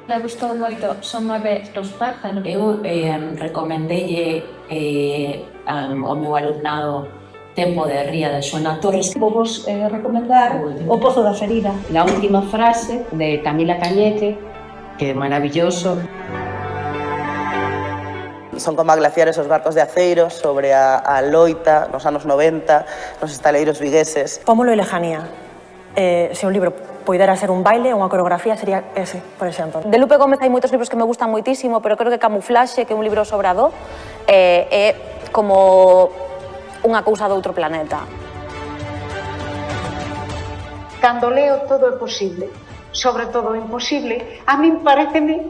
Me gustou moito Son 9 os pájaros. Eu recomendei ao meu alumnado Tempo de Ría de Xoana Torres. Vou vos recomendar O Pozo da Ferida. La última frase de Camila Cañete, que é maravilloso. Son como glaciares os barcos de aceiro sobre a loita nos anos 90, nos estaleiros vigueses. Pómulo e lejanía. Se un libro poidera ser un baile ou unha coreografía sería ese, por exemplo. De Lupe Gómez hai moitos libros que me gustan moitísimo, pero creo que Camuflaxe, que é un libro sobre a do, é como unha cousa de outro planeta. Cando leo todo é posible, sobre todo o imposible, a min pareceme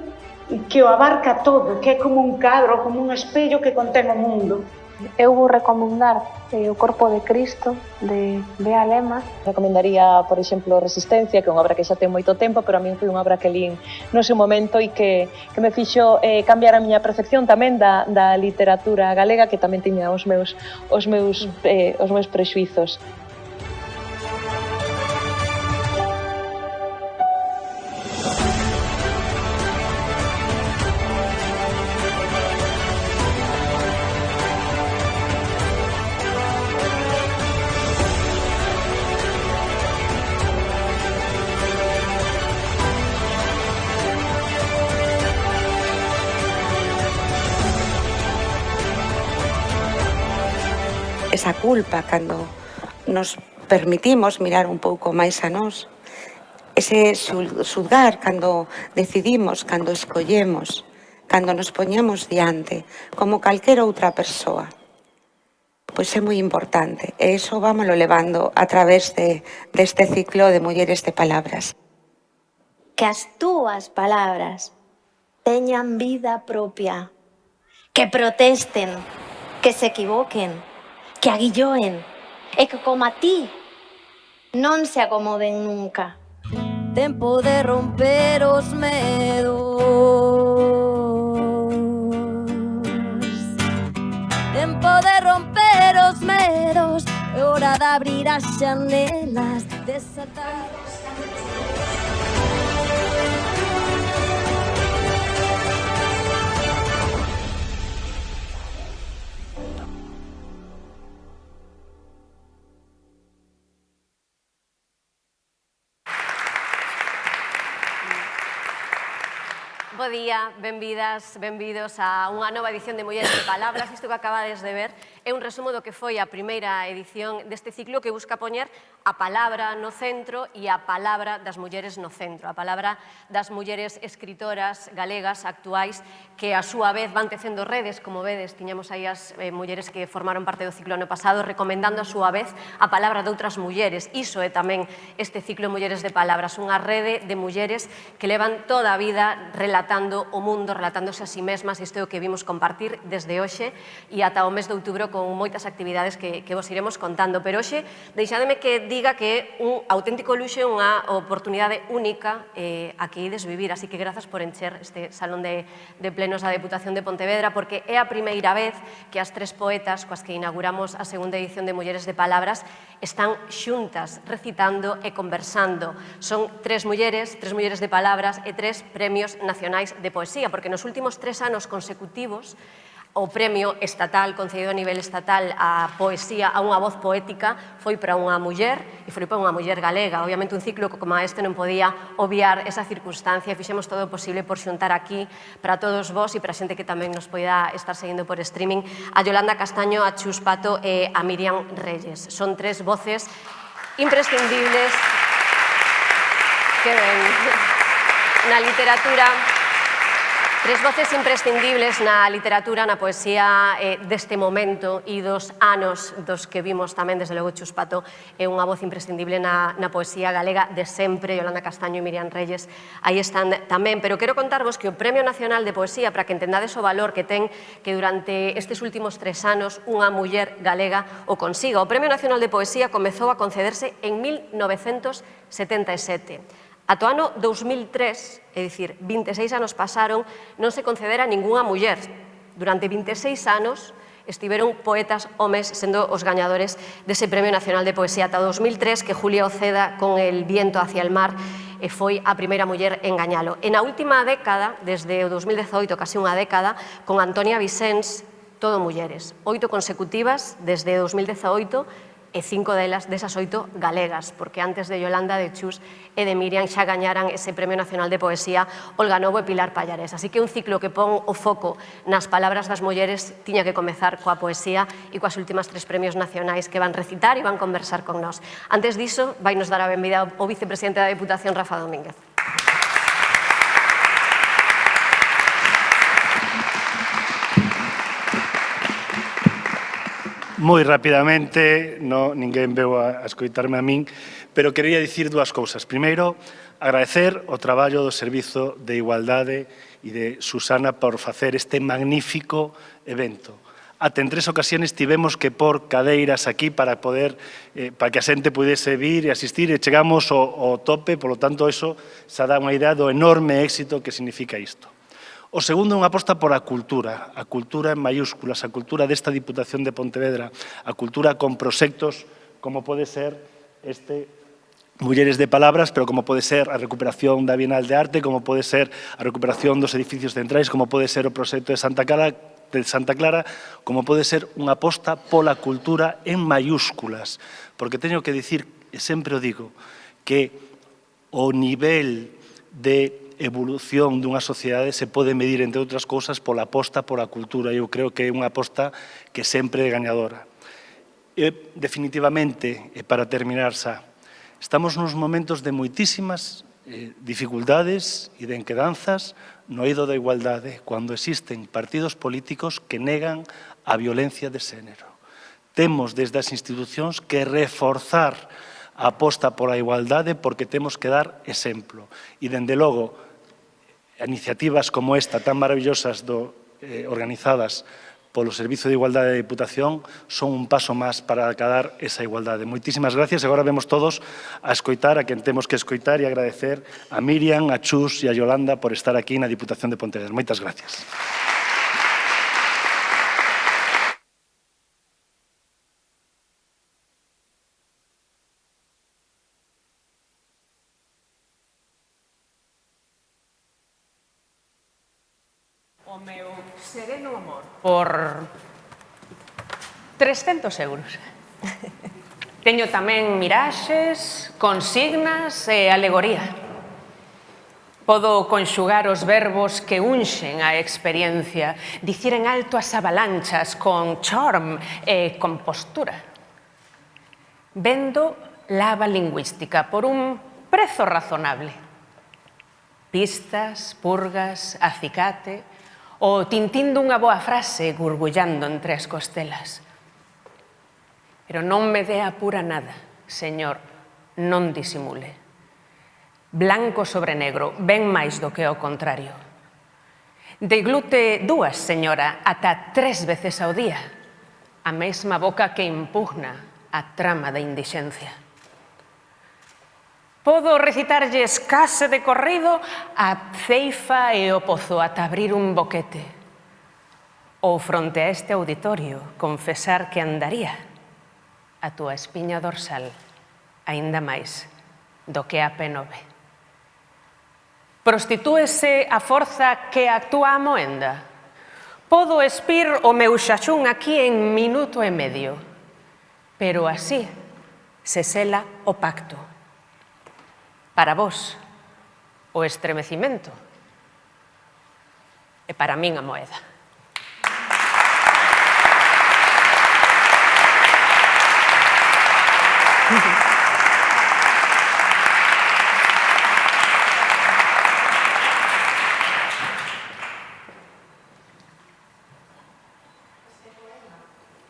que o abarca todo, que é como un cadro, como un espello que contén o mundo. Eu vou recomendar O Corpo de Cristo, de Bea Lema. Recomendaría, por exemplo, Resistencia, que é unha obra que xa ten moito tempo, pero a min foi unha obra que lín no seu momento e que me fixo cambiar a miña percepción tamén da literatura galega, que tamén tiña os meus prexuizos. Esa culpa cando nos permitimos mirar un pouco máis a nós, ese xulgar cando decidimos, cando escollemos, cando nos poñemos diante, como calquera outra persoa, pois é moi importante, e iso vámoslo levando a través deste ciclo de Mulleres de Palabras. Que as túas palabras teñan vida propia, que protesten, que se equivoquen, que aguilloen e que, como a ti, non se acomoden nunca. Tempo de romper os medos, tempo de romper os medos, é hora de abrir as xanelas, desatar os Bo día, benvidas, benvidos a unha nova edición de Mulleres de Palabras. Isto que acabades de ver é un resumo do que foi a primeira edición deste ciclo que busca poñer a palabra no centro e a palabra das mulleres no centro, a palabra das mulleres escritoras galegas actuais que a súa vez van tecendo redes, como vedes, tiñamos aí as mulleres que formaron parte do ciclo ano pasado recomendando a súa vez a palabra de outras mulleres. Iso é tamén este ciclo Mulleres de Palabras, unha rede de mulleres que levan toda a vida relatando o mundo, relatándose a si mesmas, isto é o que vimos compartir desde hoxe e ata o mes de outubro con moitas actividades que vos iremos contando. Pero hoxe, deixademe que diga que é un auténtico luxo, unha oportunidade única a que ides vivir, así que grazas por encher este salón de plenos da Deputación de Pontevedra, porque é a primeira vez que as tres poetas coas que inauguramos a segunda edición de Mulleres de Palabras están xuntas, recitando e conversando. Son tres mulleres de palabras e tres premios nacionais de poesía, porque nos últimos 3 anos consecutivos o premio estatal, concedido a nivel estatal a poesía, a unha voz poética, foi para unha muller e foi para unha muller galega. Obviamente un ciclo como este non podía obviar esa circunstancia e fixemos todo o posible por xuntar aquí para todos vos e para a xente que tamén nos poida estar seguindo por streaming a Yolanda Castaño, a Chus Pato e a Miriam Reyes. Son tres voces imprescindibles que ven na literatura. Tres voces imprescindibles na literatura, na poesía deste momento e dos anos dos que vimos tamén, desde logo, Chus Pato é unha voz imprescindible na poesía galega de sempre, Yolanda Castaño e Miriam Reyes aí están tamén, pero quero contarvos que o Premio Nacional de Poesía, para que entendades o valor que ten que durante estes últimos 3 anos unha muller galega o consiga. O Premio Nacional de Poesía comezou a concederse en 1977. Ata o ano 2003, é dicir, 26 anos pasaron, non se concedera ningunha muller. Durante 26 anos estiveron poetas homes sendo os gañadores dese Premio Nacional de Poesía. Ata o 2003, que Julia Oceda, con El viento hacia el mar, e foi a primeira muller en gañalo. E na última década, desde o 2018, casi unha década, con Antonia Vicens, todo mulleres. 8 consecutivas desde 2018 e 5 desas 8 galegas, porque antes de Yolanda, de Chus e de Miriam xa gañaran ese Premio Nacional de Poesía Olga Novo e Pilar Pallares. Así que un ciclo que pon o foco nas palabras das mulleres tiña que comezar coa poesía e coas últimas 3 premios nacionais que van recitar e van conversar con nós. Antes diso, vai nos dar a benvida o vicepresidente da Deputación, Rafa Domínguez. Moi rapidamente, ninguén veu a escoitarme a min, pero quería dicir dúas cousas. Primeiro, agradecer o traballo do Servizo de Igualdade e de Susana por facer este magnífico evento. Ata en 3 ocasións tivemos que pôr cadeiras aquí para que a xente pudese vir e asistir e chegamos ao tope, polo tanto, eso xa dá unha idea do enorme éxito que significa isto. O segundo é unha aposta por a cultura en mayúsculas, a cultura desta Diputación de Pontevedra, a cultura con proxectos como pode ser este Mulleres de Palabras, pero como pode ser a recuperación da Bienal de Arte, como pode ser a recuperación dos edificios centrais, como pode ser o proxecto de Santa Clara, como pode ser unha aposta pola cultura en mayúsculas, porque teño que dicir, e sempre o digo, que o nivel de evolución dunha sociedade se pode medir, entre outras cousas, pola aposta pola cultura. Eu creo que é unha aposta que sempre é gañadora. E, definitivamente, e para terminar xa, estamos nos momentos de moitísimas dificultades e de enquedanzas no eido da igualdade, cando existen partidos políticos que negan a violencia de xénero. Temos, desde as institucións, que reforzar a aposta pola igualdade porque temos que dar exemplo. E, dende logo, iniciativas como esta, tan maravillosas organizadas polo Servizo de Igualdade da Diputación, son un paso máis para acadar esa igualdade. Moitísimas gracias. Agora vemos todos a escoitar a quen temos que escoitar e agradecer a Miriam, a Chus e a Yolanda por estar aquí na Diputación de Pontevedra. Moitas gracias. O meu sereno amor por 300 euros. Teño tamén miraxes, consignas e alegoría. Podo conxugar os verbos que unxen a experiencia, dicir en alto as avalanchas con charm e compostura. Vendo lava lingüística por un prezo razonable. Pistas, purgas, acicate, o tintín dunha boa frase gurgullando entre as costelas. Pero non me dea pura nada, señor, non disimule. Blanco sobre negro, ben máis do que o contrario. Deglute 2, señora, ata 3 veces ao día, a mesma boca que impugna a trama da indixencia. Podo recitarlles case de corrido a ceifa e o pozo ata abrir un boquete. Ou fronte a este auditorio confesar que andaría a túa espiña dorsal aínda máis do que a P9. Prostitúese a forza que actúa a moenda. Podo espir o meu xaxún aquí en minuto e medio, pero así se sela o pacto. Para vos, o estremecimento, e para min a moeda.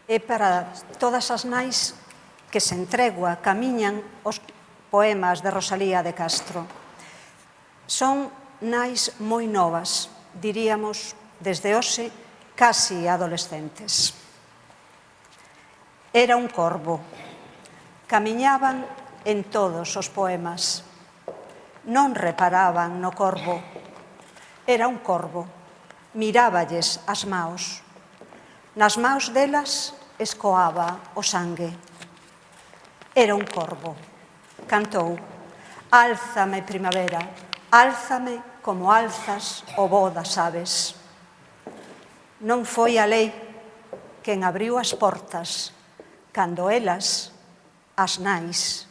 É para todas as nais que sen tregua camiñan os poemas de Rosalía de Castro. Son nais moi novas, diríamos, desde hoxe, casi adolescentes. Era un corvo. Camiñaban en todos os poemas. Non reparaban no corvo. Era un corvo. Miráballes as maos. Nas maos delas escoaba o sangue. Era un corvo. Cantou. Álzame, primavera, álzame como alzas o voo das aves. Non foi a lei quen abriu as portas cando elas, as nais,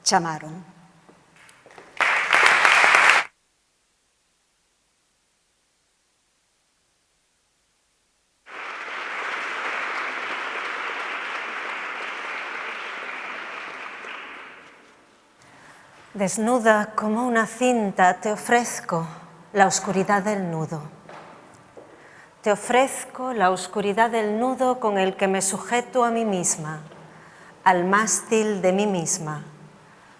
chamaron. Desnuda como una cinta te ofrezco la oscuridad del nudo. Te ofrezco la oscuridad del nudo con el que me sujeto a mí misma, al mástil de mí misma,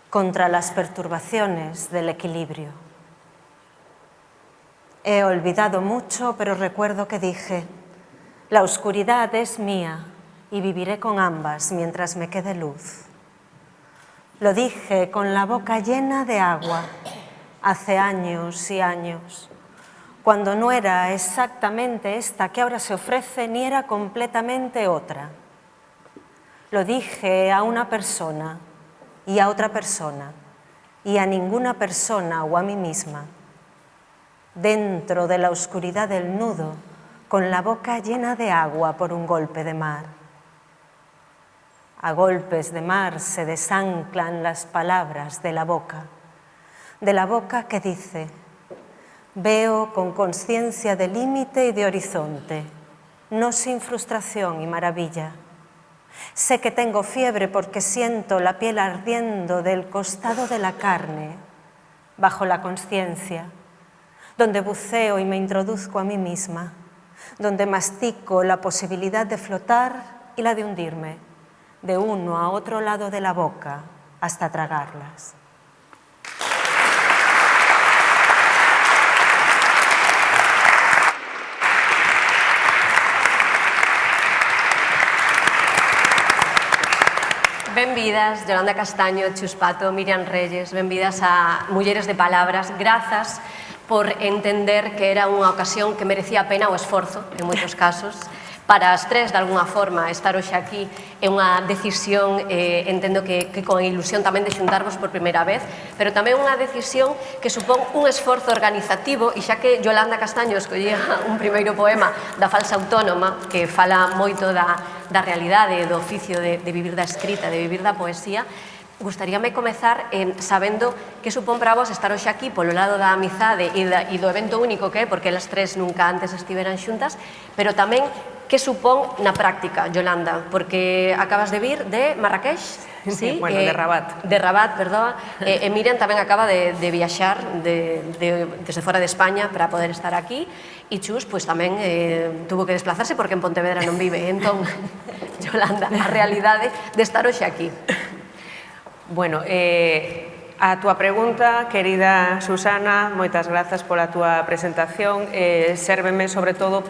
contra las perturbaciones del equilibrio. He olvidado mucho, pero recuerdo que dije, la oscuridad es mía y viviré con ambas mientras me quede luz. Lo dije con la boca llena de agua, hace años y años, cuando no era exactamente esta que ahora se ofrece ni era completamente otra. Lo dije a una persona y a otra persona y a ninguna persona o a mí misma. Dentro de la oscuridad del nudo, con la boca llena de agua por un golpe de mar. A golpes de mar se desanclan las palabras de la boca que dice, veo con conciencia de límite y de horizonte, no sin frustración y maravilla. Sé que tengo fiebre porque siento la piel ardiendo del costado de la carne, bajo la conciencia, donde buceo y me introduzco a mí misma, donde mastico la posibilidad de flotar y la de hundirme, de uno a otro lado de la boca hasta tragarlas. Benvidas, Yolanda Castaño, Chus Pato, Miriam Reyes, benvidas a Mulleres de Palabras. Grazas por entender que era unha ocasión que merecía a pena o esforzo, en moitos casos, para as tres, de alguna forma, estar hoxe aquí é unha decisión, entendo que con ilusión tamén de xuntarvos por primeira vez, pero tamén unha decisión que supón un esforzo organizativo, e xa que Yolanda Castaño escollía un primeiro poema da falsa autónoma, que fala moito da realidade, do oficio de vivir da escrita, de vivir da poesía, gustaríame comezar sabendo que supón para vos estar hoxe aquí polo lado da amizade e do evento único que é, porque elas tres nunca antes estiveran xuntas, pero tamén que supón na práctica, Yolanda, porque acabas de vir de Marrakech, sí, bueno, de Rabat. De Rabat, perdón, e Miriam tamén acaba de viaxar desde fora de España para poder estar aquí, e Chus pois tamén tuvo que desplazarse porque en Pontevedra non vive, entón, Yolanda, a realidade de estar hoxe aquí. Bueno, a túa pregunta, querida Susana, moitas grazas pola túa presentación. Sérveme, sobre todo,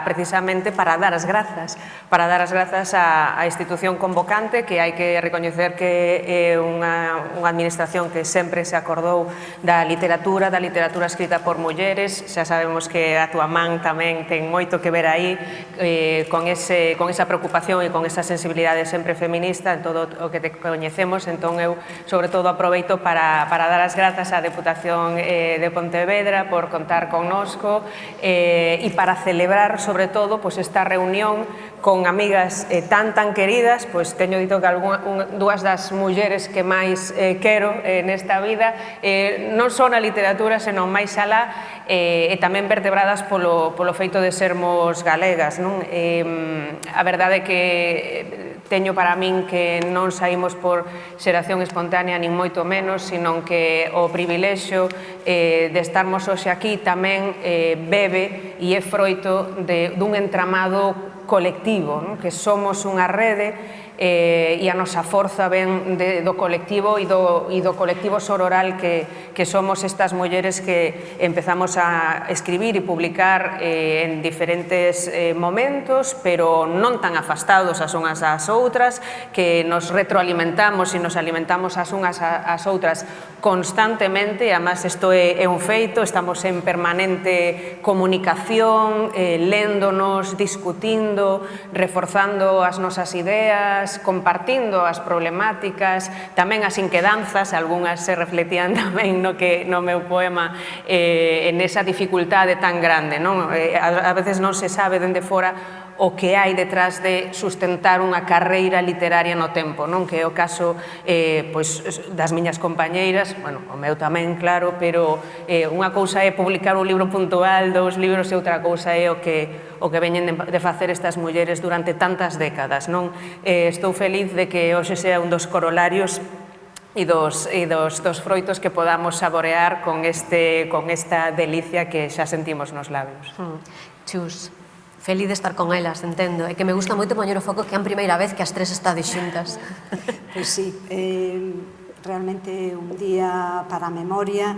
precisamente para dar as grazas á institución convocante, que hai que recoñecer que é unha administración que sempre se acordou da literatura escrita por mulleres. Xa sabemos que a túa man tamén ten moito que ver aí con esa preocupación e con esa sensibilidade sempre feminista en todo o que te coñecemos. Entón, eu, sobre todo, aproveito para dar as grazas á Deputación de Pontevedra por contar connosco e para celebrar, sobre todo, esta reunión con amigas tan queridas. Teño dito que dúas das mulleres que máis quero nesta vida non son a literatura, senón máis alá, e tamén vertebradas polo feito de sermos galegas. A verdade é que teño para min que non saímos por xeración espontánea, nin moito menos, sino que o privilexio de estarmos hoxe aquí tamén bebe e é froito dun entramado colectivo, que somos unha rede e a nosa forza ven do colectivo e do colectivo sororal que somos estas mulleres que empezamos a escribir e publicar en diferentes momentos, pero non tan afastados as unhas ás outras, que nos retroalimentamos e nos alimentamos as unhas ás outras constantemente. Además, isto é un feito, estamos en permanente comunicación, léndonos, discutindo, reforzando as nosas ideas, letras compartindo as problemáticas, tamén as inquedanzas, algunhas se refletían tamén no meu poema en esa dificultade tan grande, non? A veces non se sabe dende fora o que hai detrás de sustentar unha carreira literaria no tempo, non? Que é o caso das miñas compañeiras, bueno, o meu tamén, claro, pero unha cousa é publicar un libro puntual, 2 libros, e outra cousa é o que veñen de facer estas mulleres durante tantas décadas, non? Estou feliz de que hoxe sea un dos corolarios e dos froitos que podamos saborear con esta delicia que xa sentimos nos labios. Chus, feliz de estar con elas, entendo, e que me gusta moito poñer o foco que é a primeira vez que as tres estades xuntas. Pois sí, realmente un día para a memoria,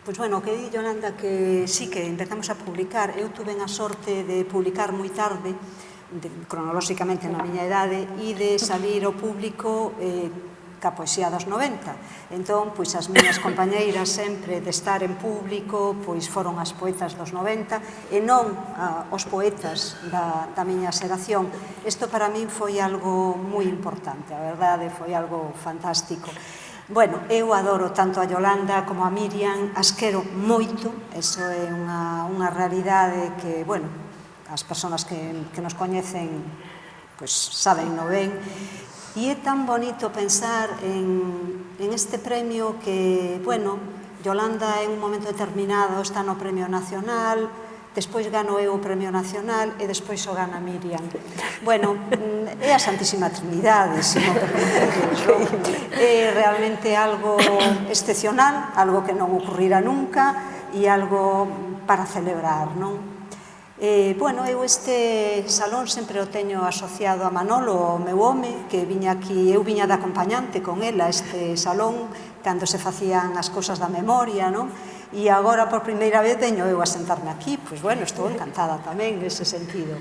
pois bueno, que di Yolanda que sí que empezamos a publicar, eu tuve a sorte de publicar moi tarde, cronolóxicamente na miña idade, e de salir ao público ca poesía dos 90. Entón, pois as miñas compañeiras sempre de estar en público, pois foron as poetas dos 90 e non os poetas da miña xeración. Isto para min foi algo moi importante, a verdade, foi algo fantástico. Bueno, eu adoro tanto a Yolanda como a Miriam, as quero moito, eso é unha realidade que, bueno, as persoas que nos coñecen pois saben no ben. E é tan bonito pensar en este premio que, bueno, Yolanda en un momento determinado está no Premio Nacional, despois gano eu o Premio Nacional e despois o gana Miriam. Bueno, é a Santísima Trinidade, se non permitedes, non? É realmente algo excepcional, algo que non ocurrirá nunca e algo para celebrar, non? Bueno, eu este salón sempre o teño asociado a Manolo, o meu home, que viña aquí, eu viña de acompañante con ela a este salón, cando se facían as cousas da memoria, non? E agora, por primeira vez, teño eu a sentarme aquí, pois, bueno, estou encantada tamén nese sentido.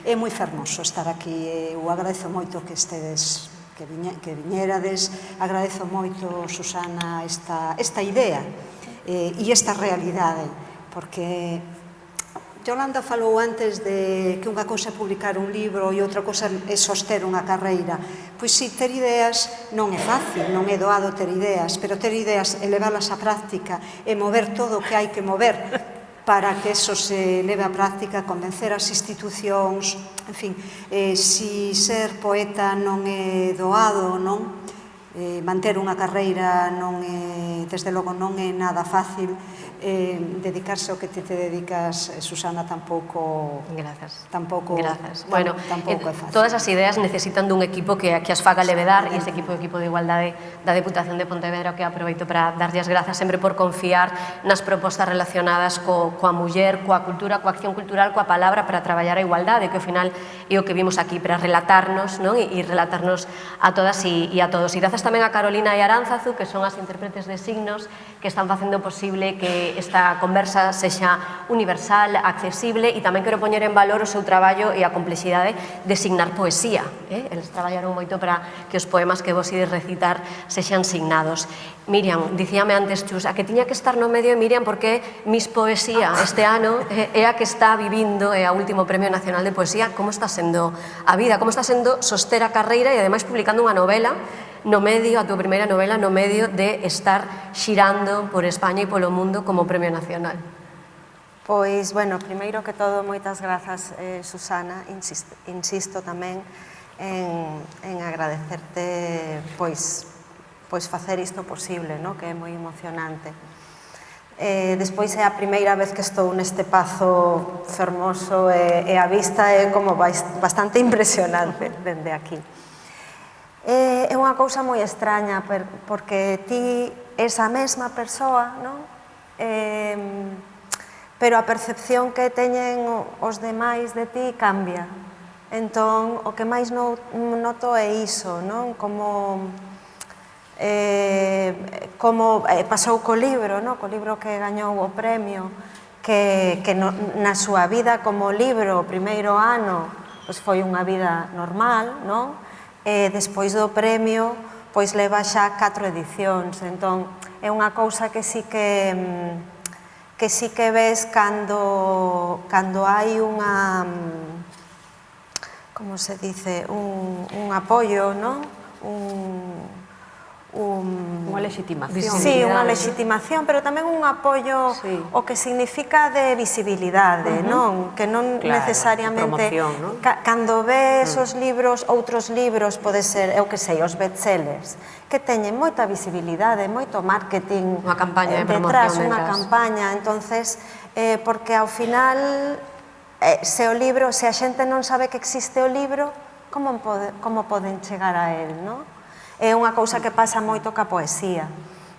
É moi fermoso estar aquí, eu agradezo moito que estedes, que viñerades, agradezo moito, Susana, esta idea e esta realidade, porque Yolanda falou antes de que unha cousa é publicar un libro e outra cousa é soster unha carreira. Pois si, ter ideas non é fácil, non é doado ter ideas, pero ter ideas e leválas á práctica e mover todo o que hai que mover para que eso se leve á práctica, convencer as institucións, en fin, si ser poeta non é doado, non? Manter unha carreira non é, desde logo, non é nada fácil. Dedicarse ao que te dedicas, Susana, tampouco é fácil. Todas as ideas necesitan dun equipo que as faga levedar, e ese equipo de igualdade da Deputación de Pontevedra, que aproveito para darlle as grazas sempre por confiar nas propostas relacionadas coa muller, coa cultura, coa acción cultural, coa palabra, para traballar a igualdade, que ao final é o que vimos aquí, para relatarnos, non? E relatarnos a todas e a todos. E grazas tamén a Carolina e Aránzazu, que son as intérpretes de signos, que están facendo posible que esta conversa sexa universal, accesible, e tamén quero poñer en valor o seu traballo e a complexidade de signar poesía. Eles traballaron moito para que os poemas que vos ides recitar sexan signados. Miriam, dicíame antes, Chus, a que tiña que estar no medio de Miriam porque Miss Poesía este ano é a que está vivindo o último Premio Nacional de Poesía. Como está sendo a vida? Como está sendo soster a carreira e ademais publicando unha novela no medio, a túa primeira novela, no medio de estar xirando por España e polo mundo como Premio Nacional? Pois, bueno, primeiro que todo, moitas grazas, Susana, insisto tamén en agradecerte pois facer isto posible, que é moi emocionante. Despois é a primeira vez que estou neste pazo fermoso e a vista é como bastante impresionante dende aquí. É unha cousa moi extraña, porque ti és a mesma persoa, non? Pero a percepción que teñen os demais de ti cambia. Entón, o que máis noto é iso, non? Como pasou co libro, co libro que gañou o premio, que na súa vida como libro, o primeiro ano, foi unha vida normal, non? E despois do premio, pois leva xa 4 edicións, entón é unha cousa que sí que ves cando hai unha como se dice, un apoio, non? Unha legitimación. Sí, unha legitimación, pero tamén un apoio o que significa de visibilidade, non? Que non necesariamente... Cando ves os libros, outros libros, pode ser, eu que sei, os bestsellers, que teñen moita visibilidade, moito marketing detrás, unha campaña, entonces, porque ao final, se o libro, se a xente non sabe que existe o libro, como poden chegar a él, non? É unha cousa que pasa moito ca poesía,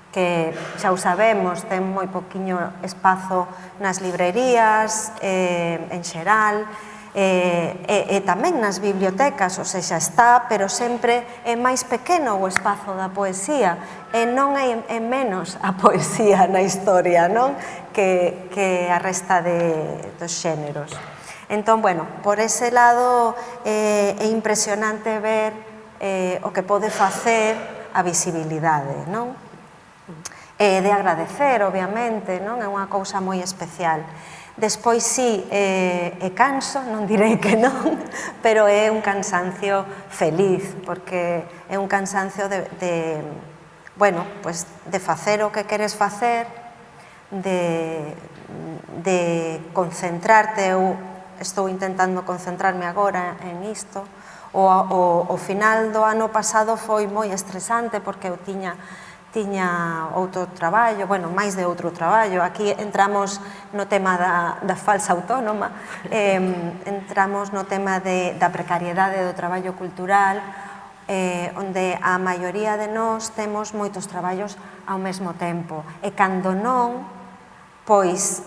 que xa o sabemos, ten moi poquiño espazo nas librerías, en xeral, e tamén nas bibliotecas, ou seja, está, pero sempre é máis pequeno o espazo da poesía, e non é menos a poesía na historia, non? Que a resta dos xéneros. Entón, bueno, por ese lado é impresionante ver o que pode facer a visibilidade, non? E de agradecer, obviamente, non? É unha cousa moi especial. Despois, sí, é canso, non direi que non, pero é un cansancio feliz, porque é un cansancio de facer o que queres facer, de concentrarte. Eu estou intentando concentrarme agora en isto. O final do ano pasado foi moi estresante porque eu tiña outro traballo, bueno, máis de outro traballo. Aquí entramos no tema da falsa autónoma, entramos no tema da precariedade do traballo cultural, onde a maioría de nós temos moitos traballos ao mesmo tempo. E cando non, pois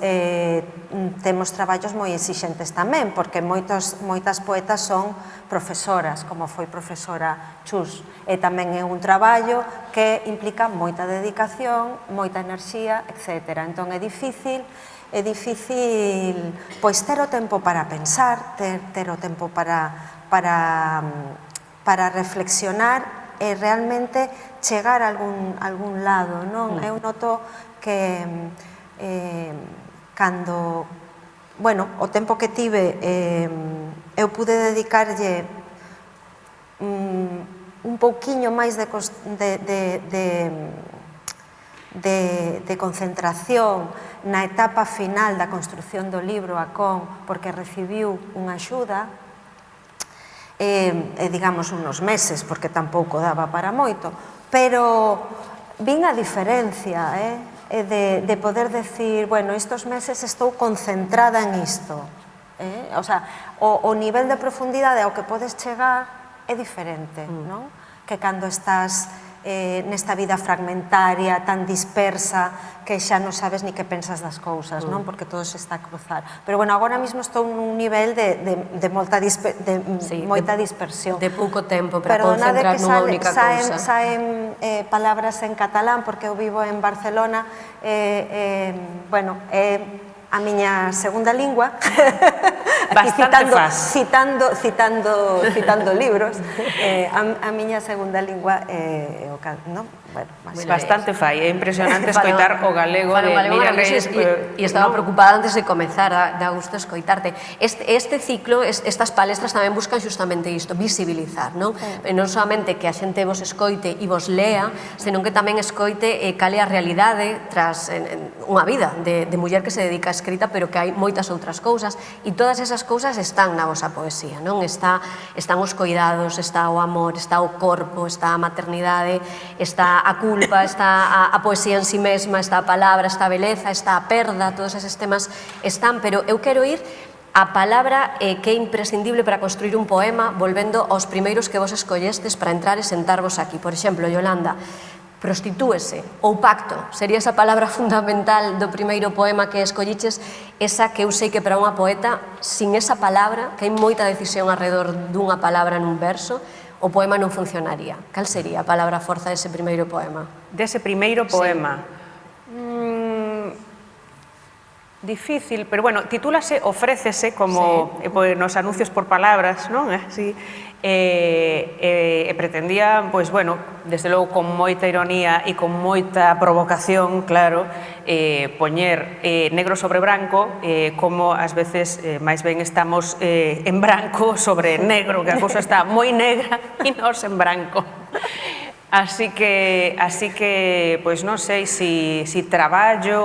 temos traballos moi exixentes tamén, porque moitas poetas son profesoras, como foi profesora Chus, e tamén é un traballo que implica moita dedicación, moita enerxía, etc. Entón é difícil pois ter o tempo para pensar, ter o tempo para reflexionar e realmente chegar a algún lado, non? Eu noto que cando, bueno, o tempo que tive, eu pude dedicarlle un pouquiño máis de concentración na etapa final da construción do libro a Con, porque recibiu unha axuda, digamos unos meses, porque tampouco daba para moito, pero vin a diferencia, de poder decir, bueno, estos meses estou concentrada en isto. O sea, o nivel de profundidade ao que podes chegar é diferente, non? Que cando estás nesta vida fragmentaria, tan dispersa, que xa non sabes ni que pensas das cousas, non? Porque todo se está a cruzar. Pero, bueno, agora mesmo estou nun nivel de moita dispersión. De pouco tempo para concentrar nunha única cousa. Saen palabras en catalán, porque eu vivo en Barcelona, bueno, a miña segunda lingua, citando libros, a miña segunda lingua é o non? Bastante fai, é impresionante escoitar o galego de Mira Reyes. E estaba preocupada antes de comezar, dá gusto escoitarte. Este ciclo, estas palestras tamén buscan justamente isto, visibilizar, non? Non solamente que a xente vos escoite e vos lea, senón que tamén escoite cal é a realidade tras unha vida de muller que se dedica a escrita, pero que hai moitas outras cousas, e todas esas cousas están na vosa poesía, non? Están os coidados, está o amor, está o corpo, está a maternidade, está a culpa, está a poesía en si mesma, está a palabra, está a beleza, está a perda, todos eses temas están, pero eu quero ir a palabra que é imprescindible para construir un poema, volvendo aos primeiros que vos escollestes para entrar e sentarvos aquí. Por exemplo, Yolanda, prostitúese ou pacto, sería esa palabra fundamental do primeiro poema que escolliches, esa que eu sei que para unha poeta, sin esa palabra, que hai moita decisión alrededor dunha palabra nun verso, o poema non funcionaría. Cal sería a palabra forza dese primeiro poema? Dese primeiro poema? Difícil, pero bueno, titúlase Ofrécese, como nos anuncios por palabras, non? E pretendía, pois, bueno, desde logo con moita ironía e con moita provocación, claro, poñer negro sobre branco, como ás veces máis ben estamos en branco sobre negro, que a cousa está moi negra e nós en branco. Así que, pois non sei se traballo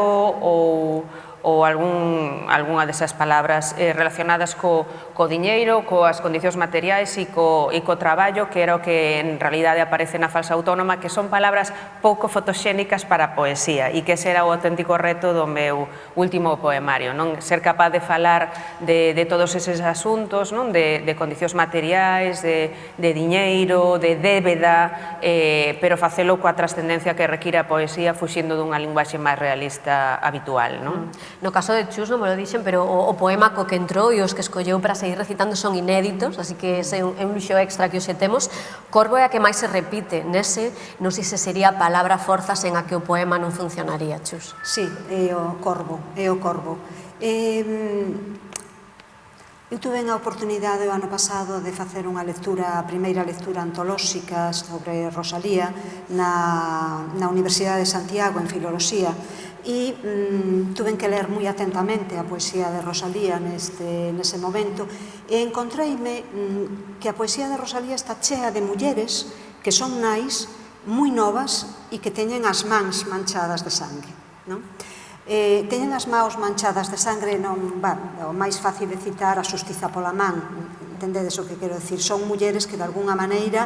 ou algunha desas palabras relacionadas co diñeiro, coas condicións materiais e co traballo, que era o que en realidade aparece na Falsa Autónoma, que son palabras pouco fotoxénicas para a poesía, e que ese era o auténtico reto do meu último poemario, non? Ser capaz de falar de todos eses asuntos, non? De condicións materiais, de diñeiro, de débeda, pero facelo coa trascendencia que require a poesía, fuxindo dunha linguaxe máis realista habitual, non? No caso de Chus non me lo dixen, pero o poema co que entrou e os que escolleu para seguir recitando son inéditos, así que ese é un luxo extra que hoxe temos. Corvo é a que máis se repite nese, non sei se sería a palabra forzas en a que o poema non funcionaría, Chus. Sí, é o corvo, é o corvo. Eu tuve a oportunidade o ano pasado de facer unha lectura, a primeira lectura antolóxica sobre Rosalía na Universidade de Santiago, en Filoloxía, e tuve que ler moi atentamente a poesía de Rosalía nese momento, e encontreime que a poesía de Rosalía está chea de mulleres que son nais moi novas e que teñen as mans manchadas de sangue, non? Teñen as maus manchadas de sangre, o máis fácil de citar a xustiza pola man, entendedes o que quero dicir? Son mulleres que de alguna maneira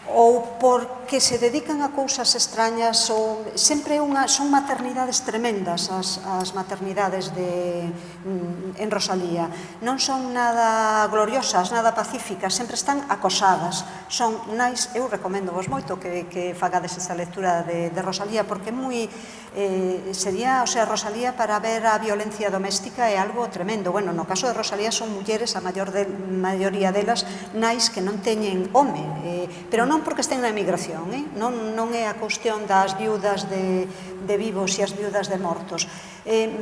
ou porque se dedican a cousas extrañas ou sempre son maternidades tremendas as maternidades en Rosalía, non son nada gloriosas, nada pacíficas, sempre están acosadas, son nais. Eu recomendo vos moito que fagades esta lectura de Rosalía, porque moi sería, o sea, Rosalía para ver a violencia doméstica é algo tremendo. Bueno, no caso de Rosalía son mulleres, a maioría delas nais que non teñen home, pero non porque estén na emigración, non é a cuestión das viudas de vivos e as viudas de mortos.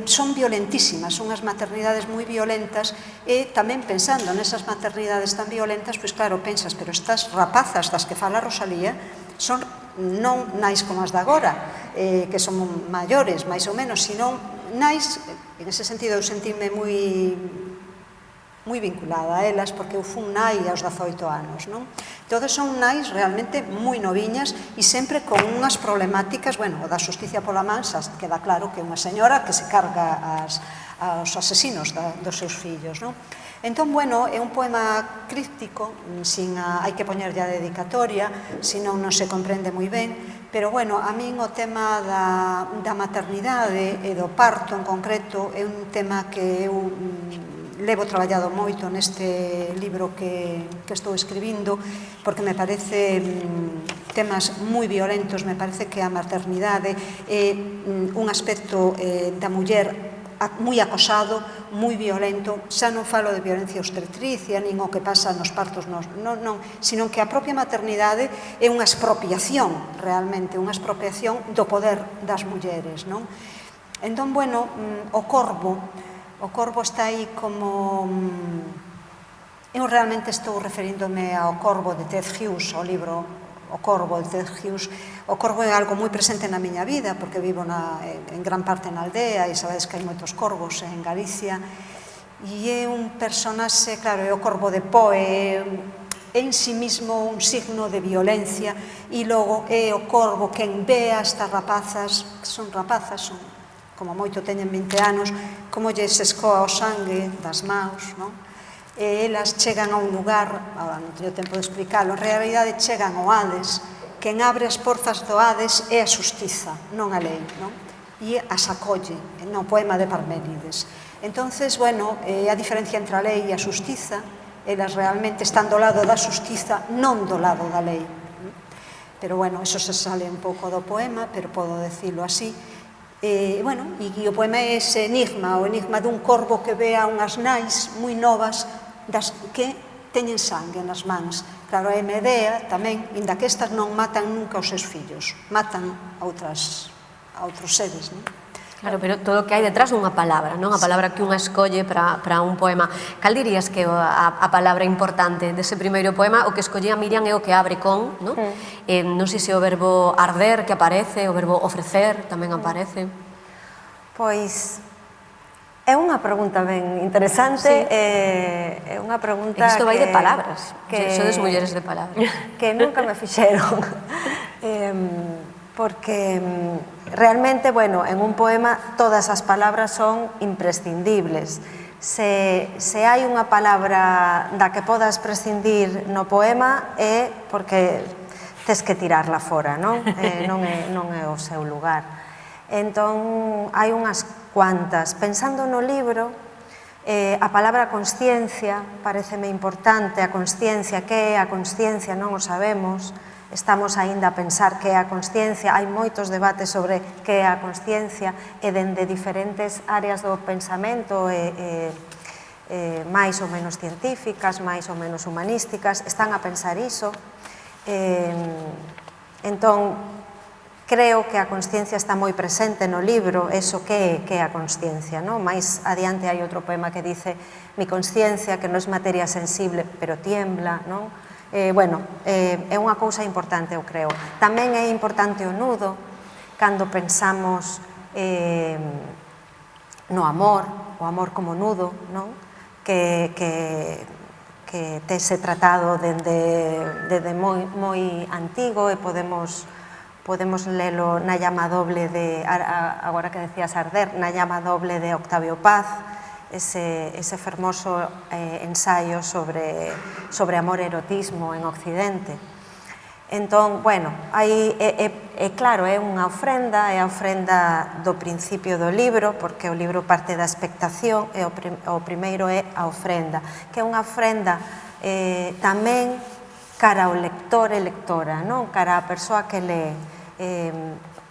Son violentísimas, son as maternidades moi violentas, e tamén pensando nesas maternidades tan violentas, pois claro, pensas, pero estas rapazas das que fala Rosalía son non nais como as de agora, que son maiores, máis ou menos, sino nais, en ese sentido eu sentime moi vinculada a elas, porque eu fun nai aos 18 anos, non? Entón, son nais realmente moi noviñas e sempre con unhas problemáticas, bueno, o da xusticia pola man, xa queda claro que é unha señora que se carga aos asesinos dos seus fillos, non? Entón, bueno, é un poema críptico, hai que poñerlle a dedicatoria, senón non se comprende moi ben, pero, bueno, a min o tema da maternidade e do parto en concreto é un tema que eu levo traballado moito neste libro que estou escribindo, porque me parece temas moi violentos, me parece que a maternidade é un aspecto da muller moi acosado, moi violento. Xa non falo de violencia obstetricia, nin o que pasa nos partos, non, sino que a propia maternidade é unha expropiación, realmente, unha expropiación do poder das mulleres, non? Entón, bueno, o corvo está aí como... Eu realmente estou referíndome ao Corvo de Ted Hughes, ao libro O Corvo de Ted Hughes. O corvo é algo moi presente na miña vida, porque vivo en gran parte na aldea, e sabedes que hai moitos corvos en Galicia, e é un personaxe, claro, é o corvo de Poe, é en sí mismo un signo de violencia, e logo é o corvo quen ve a estas rapazas, que son rapazas, son como moito teñen 20 anos, como lles escoa o sangue das maus, non? E elas chegan a un lugar, agora non teño tempo de explicarlo, en realidade chegan ao Hades, quen abre as porzas do Hades é a xustiza, non a lei, non? E as acolle, no poema de Parménides. Entonces, bueno, a diferencia entre a lei e a xustiza, elas realmente están do lado da xustiza, non do lado da lei. Pero, bueno, eso se sale un pouco do poema, pero podo decirlo así. Bueno, e o poema é ese enigma, o enigma dun corvo que ve a unhas nais moi novas que teñen sangue nas mans. Claro, a Medea tamén, inda que estas non matan nunca os seus fillos, matan a outros seres, non? Claro, pero todo o que hai detrás dunha palabra, non? A palabra que unha escolle para un poema. Cal dirías que a palabra importante dese primeiro poema? O que escollía Miriam é o que abre con, non? Non sei se o verbo arder que aparece, o verbo ofrecer tamén aparece. Pois é unha pregunta ben interesante, é unha pregunta que... Isto vai de palabras, sodes mulleres de palabras. Que nunca me fixeron. Porque realmente, bueno, en un poema todas as palabras son imprescindibles. Se hai unha palabra da que podas prescindir no poema é porque tes que tirarla fora, non? Non é o seu lugar. Entón, hai unhas cuantas. Pensando no libro, a palabra consciencia pareceme importante. A consciencia, que é a consciencia? Non o sabemos. Estamos aínda a pensar que é a consciencia, hai moitos debates sobre que é a consciencia e dende diferentes áreas do pensamento máis ou menos científicas, máis ou menos humanísticas, están a pensar iso. Entón, creo que a consciencia está moi presente no libro, eso que é a consciencia, non? Máis adiante hai outro poema que dice mi consciencia, que non é materia sensible, pero tiembla, non? Bueno, é unha cousa importante, eu creo. Tamén é importante o nudo, cando pensamos no amor, o amor como nudo, non? Que tese tratado dende moi antigo e podemos lelo na llama doble de, agora que decías arder, na llama doble de Octavio Paz, ese fermoso ensaio sobre amor e erotismo en Occidente. Entón, bueno, claro, é unha ofrenda, é a ofrenda do principio do libro, porque o libro parte da expectación e o primeiro é a ofrenda, que é unha ofrenda tamén cara ao lector e lectora, non? Cara á persoa que lee,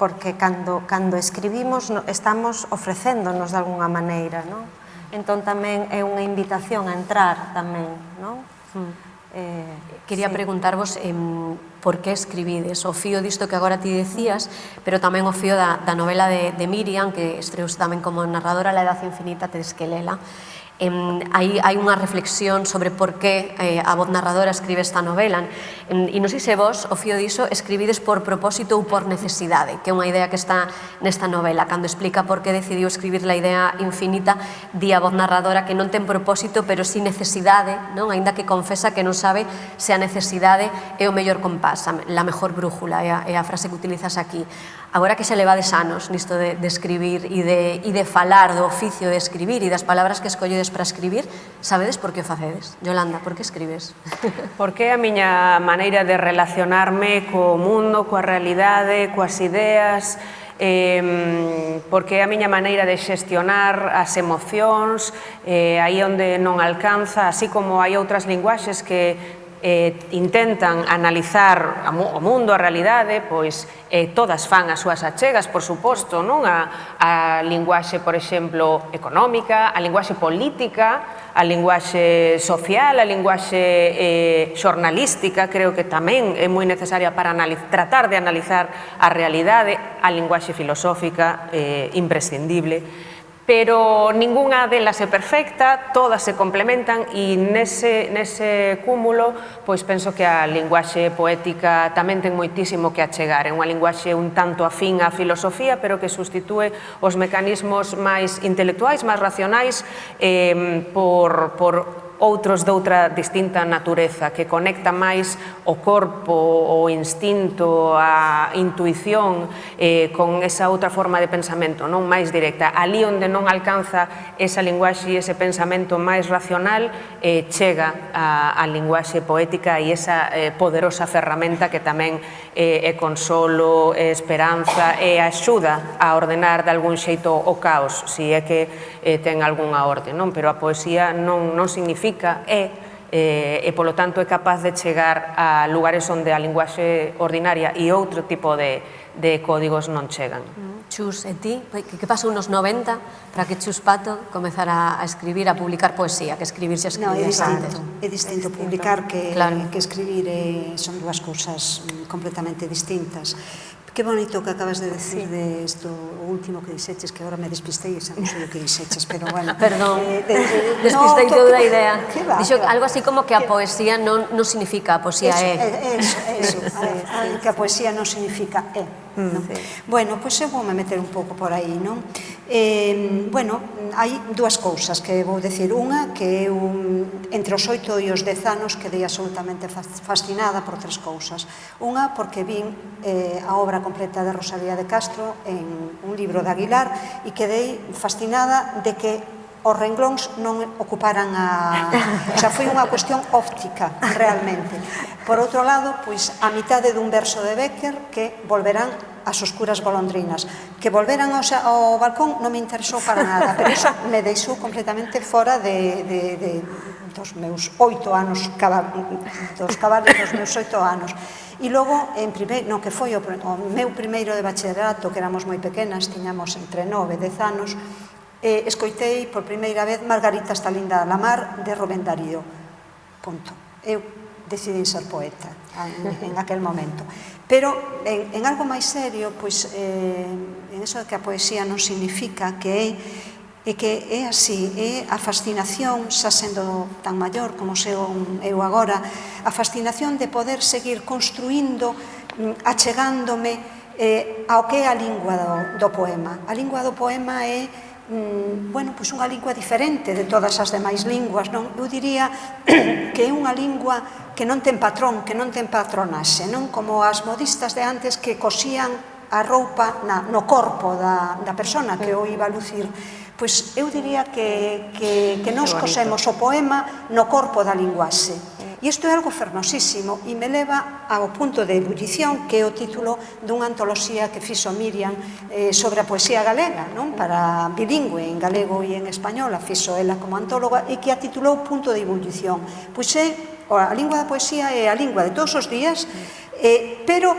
porque cando escribimos estamos ofrecéndonos de alguna maneira, non? Entón tamén é unha invitación a entrar tamén, non? Quería preguntarvos por que escribides, o fío disto que agora ti decías, pero tamén o fío da novela de Miriam, que estreouse tamén como narradora, La edad infinita, tedes que lela. Hai unha reflexión sobre por que a voz narradora escribe esta novela, e non sei se vos, o fío diso, escribides por propósito ou por necesidade, que é unha idea que está nesta novela. Cando explica por que decidiu escribir La idea infinita, di a voz narradora que non ten propósito, pero sí necesidade, non? Aínda que confesa que non sabe se a necesidade é o mellor compás, la mejor brújula, é a frase que utilizas aquí. Agora que xa levades anos nisto de escribir e de falar do oficio de escribir e das palabras que escolledes para escribir, sabedes por que o facedes? Yolanda, por que escribes? Porque é a miña maneira de relacionarme co mundo, coa realidade, coas ideas, porque é a miña maneira de xestionar as emocións, aí onde non alcanza, así como hai outras linguaxes que intentan analizar o mundo, a realidade, pois todas fan as súas achegas, por suposto, non? A linguaxe, por exemplo, económica, a linguaxe política, a linguaxe social, a linguaxe xornalística, creo que tamén é moi necesaria para tratar de analizar a realidade, a linguaxe filosófica, imprescindible. Pero ningunha delas é perfecta, todas se complementan e nese cúmulo pois penso que a linguaxe poética tamén ten moitísimo que achegar. É unha linguaxe un tanto afín á filosofía, pero que sustitúe os mecanismos máis intelectuais, máis racionais, por outros de outra distinta natureza, que conecta máis o corpo, o instinto, a intuición con esa outra forma de pensamento, non máis directa. Ali onde non alcanza esa linguaxe e ese pensamento máis racional, chega a linguaxe poética e esa poderosa ferramenta que tamén é consolo, é esperanza, e axuda a ordenar de algún xeito o caos, se é que ten algunha orde, non? Pero a poesía non significa e polo tanto é capaz de chegar a lugares onde a linguaxe ordinaria e outro tipo de códigos non chegan. Chus, e ti? Que pasou nos 90 para que Chus Pato comezara a escribir, a publicar poesía, que escribir xa escribías antes? É distinto publicar que escribir, son dúas cousas completamente distintas. Que bonito que acabas de decir de isto, o último que dixeches, que agora me despistei e xa non sei o que dixeches, pero bueno. Perdón, despistei toda a idea. Dixo va. algo así como que a poesía non significa, a poesía é. Eso, que a poesía non significa é. Bueno, pois eu vou me meter un pouco por aí, non? Bueno, hai dúas cousas que vou decir. Unha, que eu, entre os 8 e os 10 anos, quedei absolutamente fascinada por tres cousas. Unha, porque vin a obra completa de Rosalía de Castro en un libro de Aguilar e quedei fascinada de que os renglóns non ocuparan a... O sea, foi unha cuestión óptica, realmente. Por outro lado, pois, a mitade dun verso de Bécquer que volverán as oscuras golondrinas. Que volveran ao balcón non me interesou para nada, pero iso me deixou completamente fora dos meus 8 anos, dos caballos dos meus 8 anos. E logo, no que foi o meu primeiro de bachillerato, que éramos moi pequenas, tiñamos entre 9 e 10 anos, escoitei por primeira vez Margarita está linda la mar, de Rubén Darío. Punto. Eu decidí ser poeta en aquel momento. Pero en algo máis serio, pois, en eso de que a poesía non significa que é así, é a fascinación, xa sendo tan maior como son eu agora, a fascinación de poder seguir construindo, achegándome ao que é a lingua do poema. A lingua do poema é unha lingua diferente de todas as demais linguas, non? Eu diría que é unha lingua que non ten patrón, que non ten patronaxe, non? Como as modistas de antes que cosían a roupa no corpo da persona que o iba a lucir. Pois eu diría que nós cosemos o poema no corpo da linguaxe. E isto é algo fermosísimo e me leva ao punto de ebullición, que é o título dunha antoloxía que fixo Miriam sobre a poesía galega, non? Para bilingüe, en galego e en español, a fixo ela como antóloga, e que a titulou Punto de ebullición. Pois a lingua da poesía é a lingua de todos os días, pero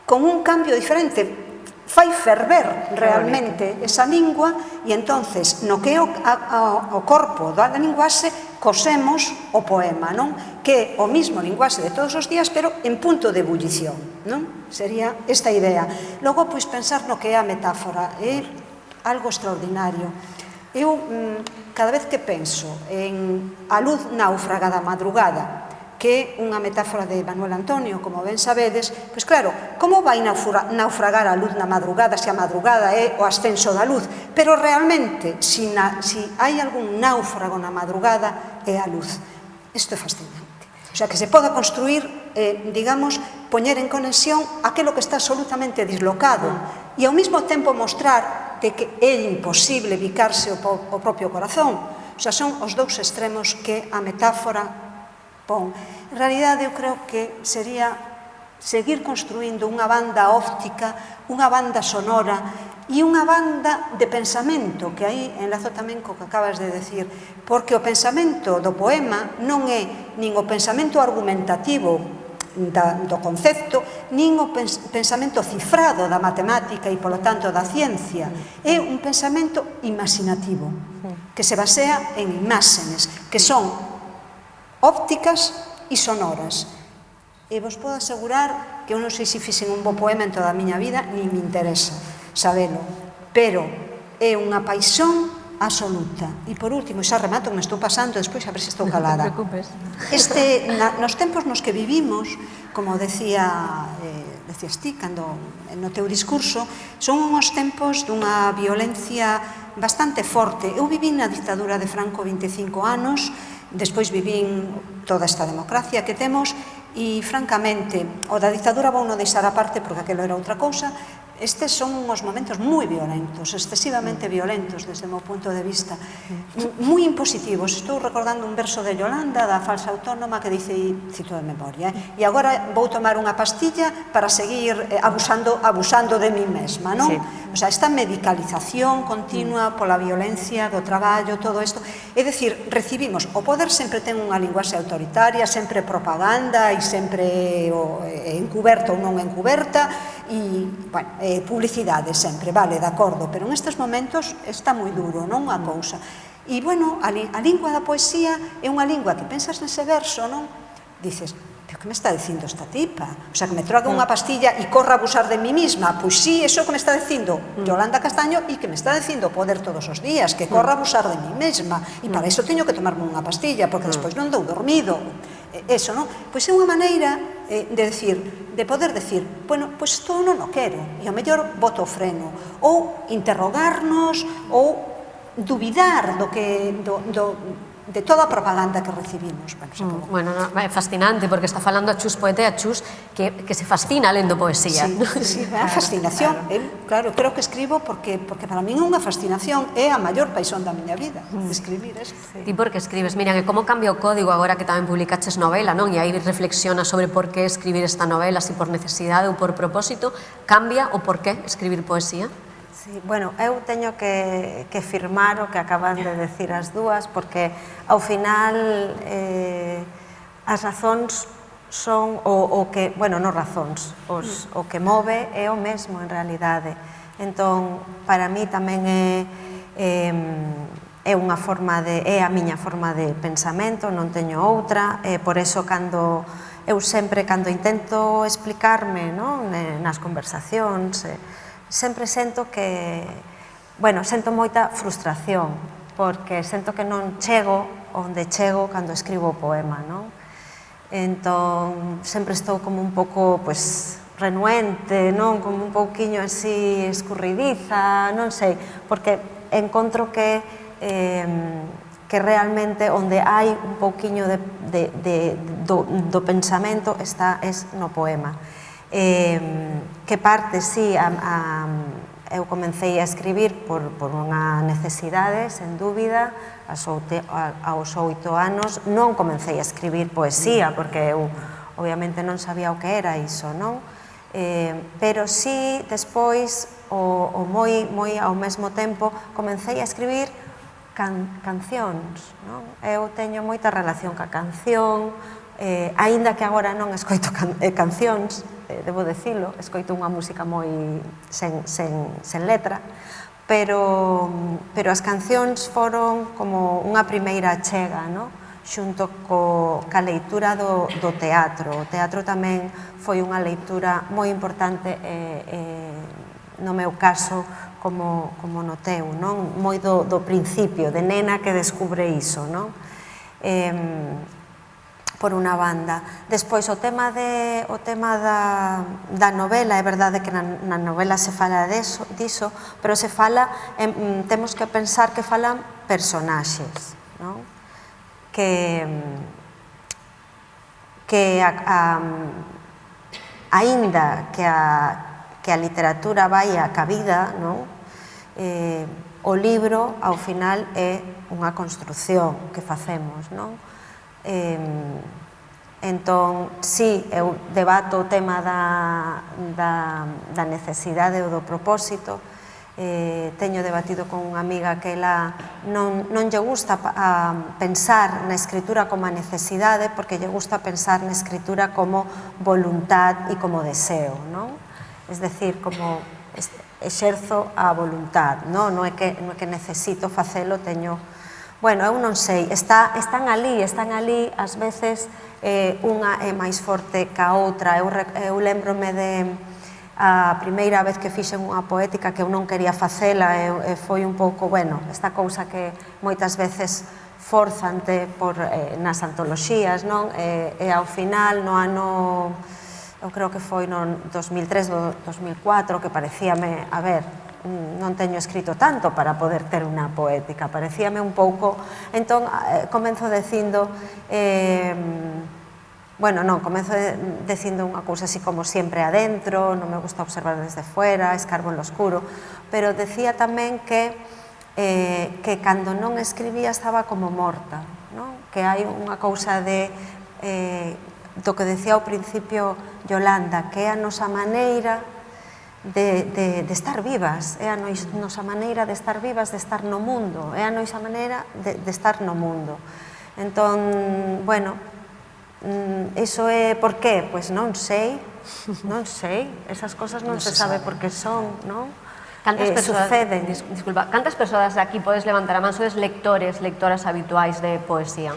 con un cambio diferente. Fai ferver realmente esa lingua e entonces no que é o corpo da linguaxe cosemos o poema, non? Que é o mismo linguaxe de todos os días, pero en punto de ebullición, non? Sería esta idea. Logo, pois, pensar no que é a metáfora é algo extraordinario. Eu, cada vez que penso en a luz náufraga da madrugada, que é unha metáfora de Manuel Antonio, como ben sabedes, pois claro, como vai naufragar a luz na madrugada se a madrugada é o ascenso da luz? Pero realmente, se hai algún náufrago na madrugada, é a luz. Isto é fascinante. O sea, que se poda construir, digamos, poñer en conexión aquilo que está absolutamente dislocado e ao mesmo tempo mostrar de que é imposible bicarse o propio corazón. O sea, son os dous extremos que a metáfora pon. En realidade, eu creo que sería seguir construindo unha banda óptica, unha banda sonora e unha banda de pensamento, que aí enlazo tamén co que acabas de decir, porque o pensamento do poema non é nin o pensamento argumentativo do concepto, nin o pensamento cifrado da matemática e, polo tanto, da ciencia. É un pensamento imaginativo, que se basea en imágenes, que son ópticas e sonoras. E vos podo asegurar que eu non sei se fixen un bo poema en toda a miña vida, ni me interesa sabelo, pero é unha paixón absoluta. E por último, xa remato, me estou pasando, despois a ver se estou calada. Nos tempos nos que vivimos, como decías ti no teu discurso, son uns tempos dunha violencia bastante forte. Eu viví na dictadura de Franco 25 anos, despois vivín toda esta democracia que temos e, francamente, o da dictadura vou non deixar a parte porque aquilo era outra cousa. Estes son uns momentos moi violentos, excesivamente violentos desde o meu punto de vista, moi impositivos. Estou recordando un verso de Yolanda, da falsa autónoma, que dice, cito de memoria, e agora vou tomar unha pastilla para seguir abusando de mí mesma, non? O sea, esta medicalización continua pola violencia do traballo, todo isto. É dicir, recibimos, o poder sempre ten unha linguaxe autoritaria, sempre propaganda e sempre encuberta ou non encuberta, e, bueno, publicidade sempre, vale, de acordo, pero en estes momentos está moi duro, non, a cousa. E, bueno, a lingua da poesía é unha lingua que pensas nese verso, non? Dices, pero que me está dicindo esta tipa? O sea, que me traga unha pastilla e corra a abusar de mí misma. Pois sí, eso que me está dicindo Yolanda Castaño e que me está dicindo Poder todos os días, que corra a abusar de mí mesma. E para iso teño que tomarme unha pastilla, porque despois non dou dormido. Eso, non? Pois é unha maneira de poder decir, bueno, pois isto non o quero, e ao mellor boto o freno. Ou interrogarnos, ou dubidar de toda a propaganda que recibimos. Bueno, é fascinante, porque está falando a Chus Poetea, Chus, que se fascina lendo poesía. Sí, é a fascinación. Claro, creo que escribo porque para min é unha fascinación, é a maior paixón da miña vida, escribir isto. Ti por que escribes? Mira, que como cambia o código agora que tamén publicaches novela, non? E aí reflexiona sobre por que escribir esta novela, se por necesidade ou por propósito, cambia o por que escribir poesía? Sí, bueno, eu teño que firmar o que acaban de decir as dúas, porque ao final as razóns son o que, bueno, non razóns, o que move é o mesmo en realidade. Entón, para mí tamén é unha forma é a miña forma de pensamento, non teño outra, por eso eu sempre cando intento explicarme nas conversacións, sempre sento que, bueno, sento moita frustración, porque sento que non chego onde chego cando escribo o poema, non? Entón, sempre estou como un pouco, pois, renuente, non? Como un pouquiño así escurridiza, non sei, porque encontro que realmente onde hai un pouquiño do pensamento está no poema. Que parte, sí, eu comecei a escribir por unha necesidade, sen dúbida, aos 8 anos. Non comecei a escribir poesía, porque eu obviamente non sabía o que era iso, non? Pero sí, despois, moi ao mesmo tempo, comecei a escribir cancións, non? Eu teño moita relación ca canción, aínda que agora non escoito cancións, debo dicilo, escoito unha música moi sen letra, pero as cancións foron como unha primeira achega, xunto ca leitura do teatro. O teatro tamén foi unha leitura moi importante no meu caso como no teu, moi do principio, de nena que descubre iso, por unha banda. Despois, o tema da novela, é verdade que na novela se fala diso, pero se fala, temos que pensar que falan personaxes, que aínda que a literatura vai a cabida, o libro, ao final, é unha construción que facemos, entón, sí, eu debato o tema da necesidade ou do propósito. Teño debatido con unha amiga que ela non lle gusta pensar na escritura como a necesidade, porque lle gusta pensar na escritura como voluntad e como deseo, es decir, como exerzo a voluntad, non é que necesito facelo, teño... Bueno, eu non sei, están ali, ás veces unha é máis forte ca outra. Eu lembrome de a primeira vez que fixen unha poética que eu non quería facela, foi un pouco, bueno, esta cousa que moitas veces forzante nas antoloxías, non? E ao final, no ano, eu creo que foi no 2003, 2004, que parecíame, a ver, non teño escrito tanto para poder ter unha poética, parecíame un pouco, entón comenzo dicindo, bueno, non, comenzo dicindo unha cousa así como sempre adentro, non me gusta observar desde fuera, escarbo en lo oscuro, pero decía tamén que cando non escribía estaba como morta, que hai unha cousa do que decía ao principio Yolanda, que é a nosa maneira de estar vivas, é a nosa maneira de estar vivas, de estar no mundo, é a nosa maneira de estar no mundo. Entón, bueno, iso é por qué? Pois non sei, esas cosas non se sabe por que son, non? Suceden. Disculpa, cantas persoas aquí podes levantar a man, sodes lectores, lectoras habituais de poesía?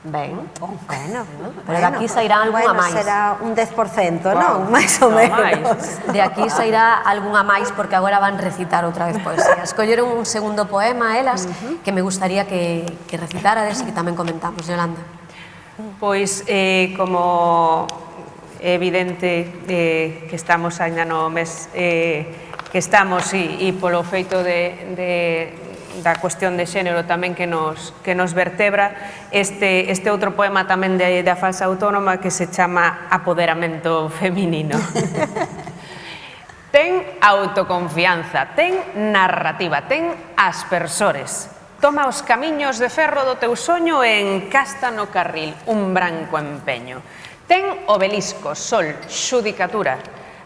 Ben, bueno. Pero de aquí sairá algunha máis. Será un 10%, non? Mais ou menos. De aquí sairá algunha máis porque agora van recitar outra vez poesía. Escolleron un segundo poema, elas, que me gustaría que recitarades e que tamén comentamos. Yolanda. Pois, como é evidente que estamos ainda no mes que estamos e polo feito da cuestión de xénero tamén que nos vertebra, este outro poema tamén da falsa autónoma que se chama Apoderamento Feminino. Ten autoconfianza, ten narrativa, ten aspersores. Toma os camiños de ferro do teu soño e encasta no carril un branco empeño. Ten obelisco, sol, xudicatura,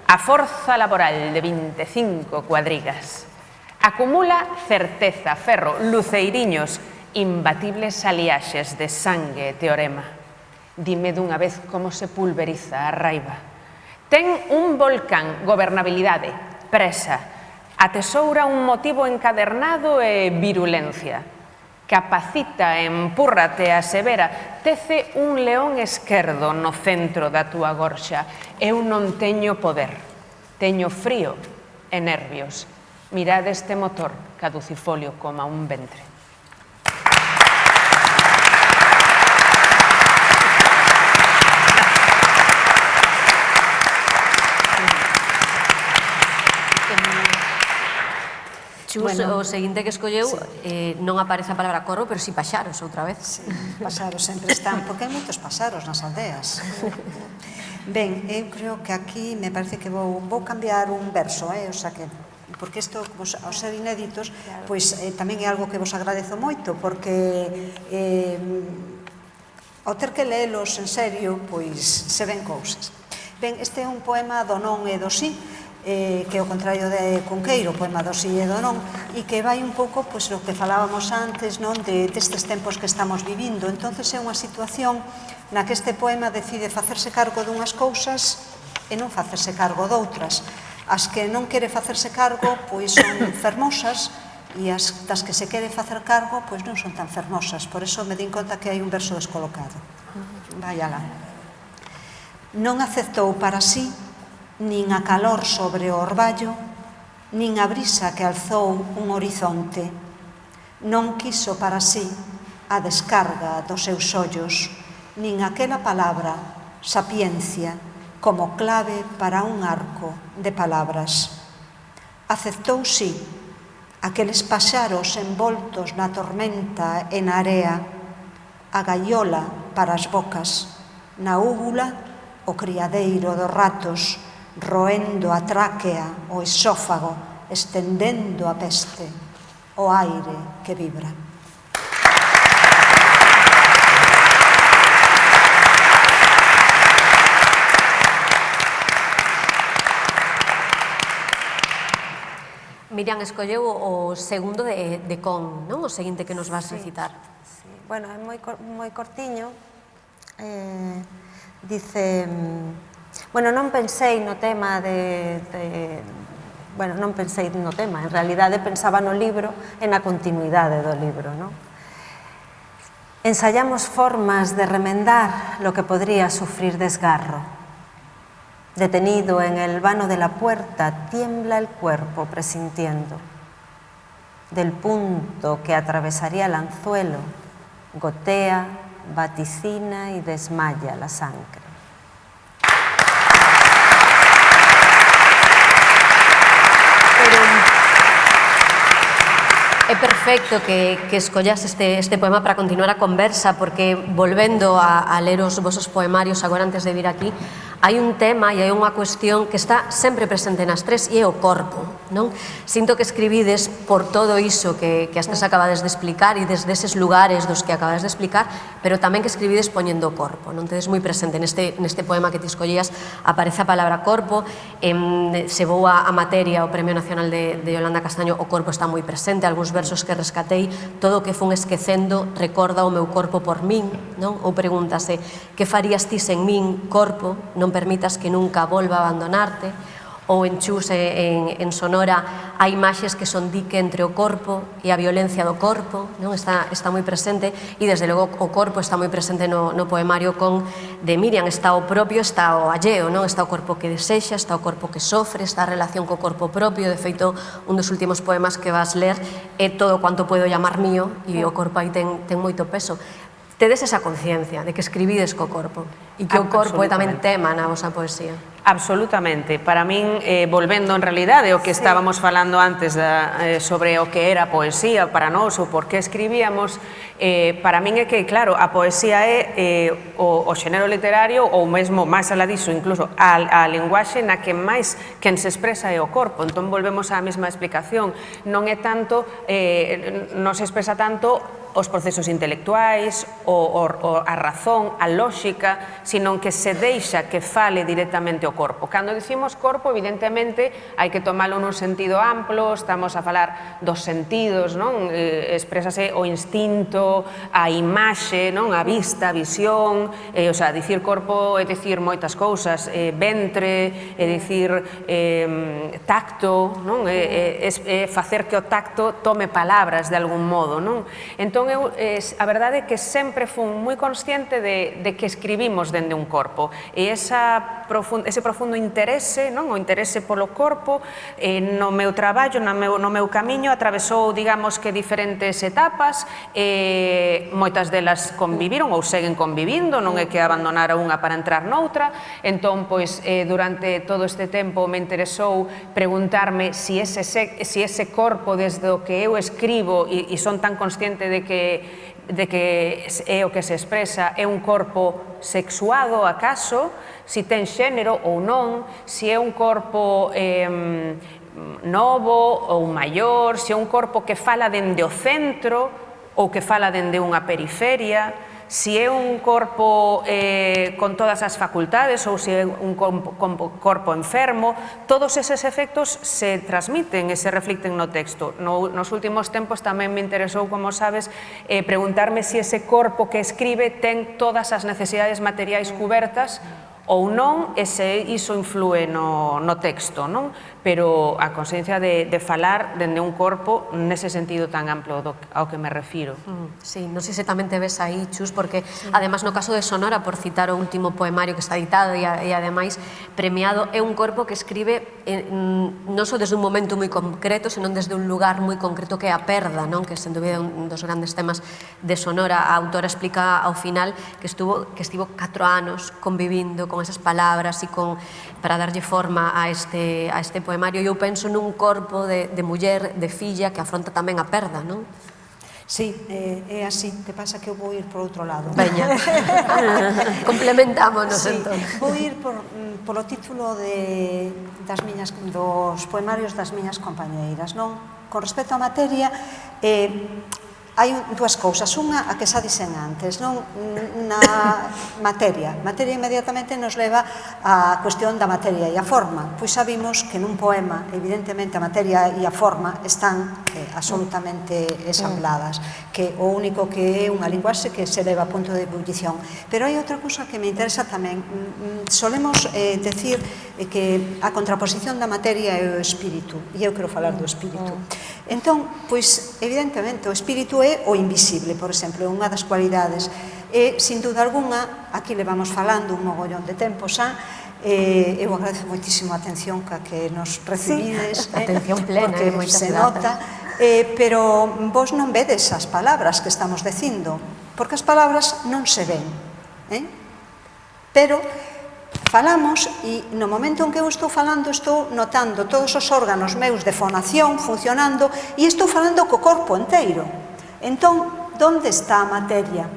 a forza laboral de 25 cuadrigas. Acumula certeza, ferro, luceiriños, imbatibles aliaxes de sangue e teorema. Dime dunha vez como se pulveriza a raiva. Ten un volcán, gobernabilidade, presa, atesoura un motivo encadernado e virulencia. Capacita, empúrrate, asevera, tece un león esquerdo no centro da túa gorxa. Eu non teño poder, teño frío e nervios. Mirad este motor caducifolio como un ventre. Chus, o seguinte que escolleu non aparece a palabra corvo, pero si paxaros outra vez. Sí, paxaros sempre están, porque hai moitos paxaros nas aldeas. Ben, eu creo que aquí me parece que vou cambiar un verso, o sea que porque isto, ao ser inéditos, pois tamén é algo que vos agradezo moito, porque ao ter que lelos en serio, pois se ven cousas. Ben, este é un poema do non e do sí, que é o contrario de Cunqueiro, o poema do sí e do non, e que vai un pouco, pois, o que falábamos antes, non, destes tempos que estamos vivindo. Entonces é unha situación na que este poema decide facerse cargo dunhas cousas e non facerse cargo doutras. As que non quere facerse cargo, pois son fermosas, e as das que se quere facer cargo, pois non son tan fermosas. Por eso me din conta que hai un verso descolocado. Vai alá. Non aceptou para sí nin a calor sobre o orballo, nin a brisa que alzou un horizonte. Non quiso para sí a descarga dos seus ollos, nin aquela palabra, sapiencia, como clave para un arco de palabras. Aceptou, sí, aqueles paxaros envoltos na tormenta e na area, a gaiola para as bocas, na úgula o criadeiro dos ratos, roendo a tráquea, o esófago, estendendo a peste, o aire que vibra. Miriam escolleu o segundo de Con, non? O seguinte que nos vas recitar. Bueno, é moi cortiño. Dice... Bueno, non pensei no tema Bueno, non pensei no tema, en realidade pensaba no libro e na continuidade do libro, non? Ensayamos formas de remendar lo que podría sufrir desgarro. Detenido en el vano de la puerta, tiembla el cuerpo presintiendo. Del punto que atravesaría el anzuelo, gotea, vaticina y desmaya la sangre. É perfecto que escollas este poema para continuar a conversa, porque volvendo a ler os vosos poemarios agora antes de vir aquí, hai un tema e hai unha cuestión que está sempre presente nas tres e é o corpo, non? Sinto que escribides por todo iso que as tres acabades de explicar e desde eses lugares dos que acabades de explicar, pero tamén que escribides poñendo o corpo, non? Tedes moi presente neste poema que te escollías aparece a palabra corpo, se vou a materia o Premio Nacional de Yolanda Castaño, o corpo está moi presente, algúns versos que rescatei, todo o que fun esquecendo recorda o meu corpo por min, non? Ou pregúntase, que farías ti sen min, corpo, non permitas que nunca volva a abandonarte, ou en Chus, en Sonora, hai imaxes que son dique entre o corpo e a violencia do corpo, non? Está moi presente, e desde logo o corpo está moi presente no poemario de Miriam. Está o propio, está o alleo, non? Está o corpo que desexa, está o corpo que sofre, está a relación co corpo propio. De feito, un dos últimos poemas que vas ler é Todo cuanto puedo llamar mío, e o corpo aí ten moito peso. Tedes esa conciencia de que escribides co corpo e que o corpo é tamén tema na vosa poesía. Absolutamente. Para min, volvendo en realidade o que estábamos falando antes sobre o que era a poesía para nós ou por que escribíamos, para min é que, claro, a poesía é o xénero literario ou mesmo máis alá diso, incluso a linguaxe na que máis quen se expresa é o corpo. Entón volvemos á mesma explicación. Non é tanto, non se expresa tanto os procesos intelectuais, a razón, a lóxica, sino que se deixa que fale directamente o corpo. Cando dicimos corpo, evidentemente, hai que tomalo nun sentido amplo, estamos a falar dos sentidos, non? Exprésase o instinto, a imaxe, non? A vista, a visión, o sea, dicir corpo é dicir moitas cousas, ventre, é dicir tacto, non? É facer que o tacto tome palabras de algún modo, non? Entón, a verdade é que sempre fun moi consciente de que escribimos dende un corpo, e ese profundo interese, o interese polo corpo, no meu traballo, no meu camiño, atravesou, digamos que diferentes etapas, moitas delas conviviron ou seguen convivindo, non é que abandonara unha para entrar noutra. Entón, pois, durante todo este tempo me interesou preguntarme se ese corpo desde o que eu escribo, e son tan consciente de que é o que se expresa, é un corpo sexuado, acaso, se ten xénero ou non, se é un corpo novo ou maior, se é un corpo que fala dende o centro ou que fala dende unha periferia, se é un corpo con todas as facultades ou se é un corpo enfermo. Todos eses efectos se transmiten e se reflicten no texto. Nos últimos tempos tamén me interesou, como sabes, preguntarme se ese corpo que escribe ten todas as necesidades materiais cubertas ou non, e se iso influe no texto, non? Pero a consciencia de falar dende un corpo nese sentido tan amplo ao que me refiro. Sí, non sei se tamén te ves aí, Chus, porque además no caso de Sonora, por citar o último poemario que está editado e ademais premiado, é un corpo que escribe non só desde un momento moi concreto, senón desde un lugar moi concreto que é a perda, non? Que sen dúbida un dos grandes temas de Sonora. A autora explica ao final que estivo 4 anos convivindo con esas palabras e para darlle forma a este poemario. Eu penso nun corpo de muller, de filla, que afronta tamén a perda, non? Sí, é así, que pasa que eu vou ir por outro lado. Veña, complementámonos entón. Vou ir polo título dos poemarios das miñas compañeiras, non? Con respecto á materia, hai dúas cousas. Unha, a que xa dixen antes, non? Na materia inmediatamente nos leva á cuestión da materia e a forma. Pois xa vimos que nun poema, evidentemente, a materia e a forma están absolutamente ensambladas, que o único que é unha linguaxe que se leva a punto de ebullición. Pero hai outra cousa que me interesa tamén. Solemos decir que a contraposición da materia é o espírito, e eu quero falar do espírito. Entón, pois, evidentemente, o espírito é o invisible, por exemplo, é unha das cualidades. E, sin duda alguna, aquí le vamos falando un mogollón de tempo xa, eu agradezo moitísimo a atención que nos recibides, atención plena, porque se nota, pero vos non vedes as palabras que estamos dicindo, porque as palabras non se ven, pero falamos e no momento en que eu estou falando estou notando todos os órganos meus de fonación funcionando e estou falando co corpo inteiro. Entón, onde está a materia?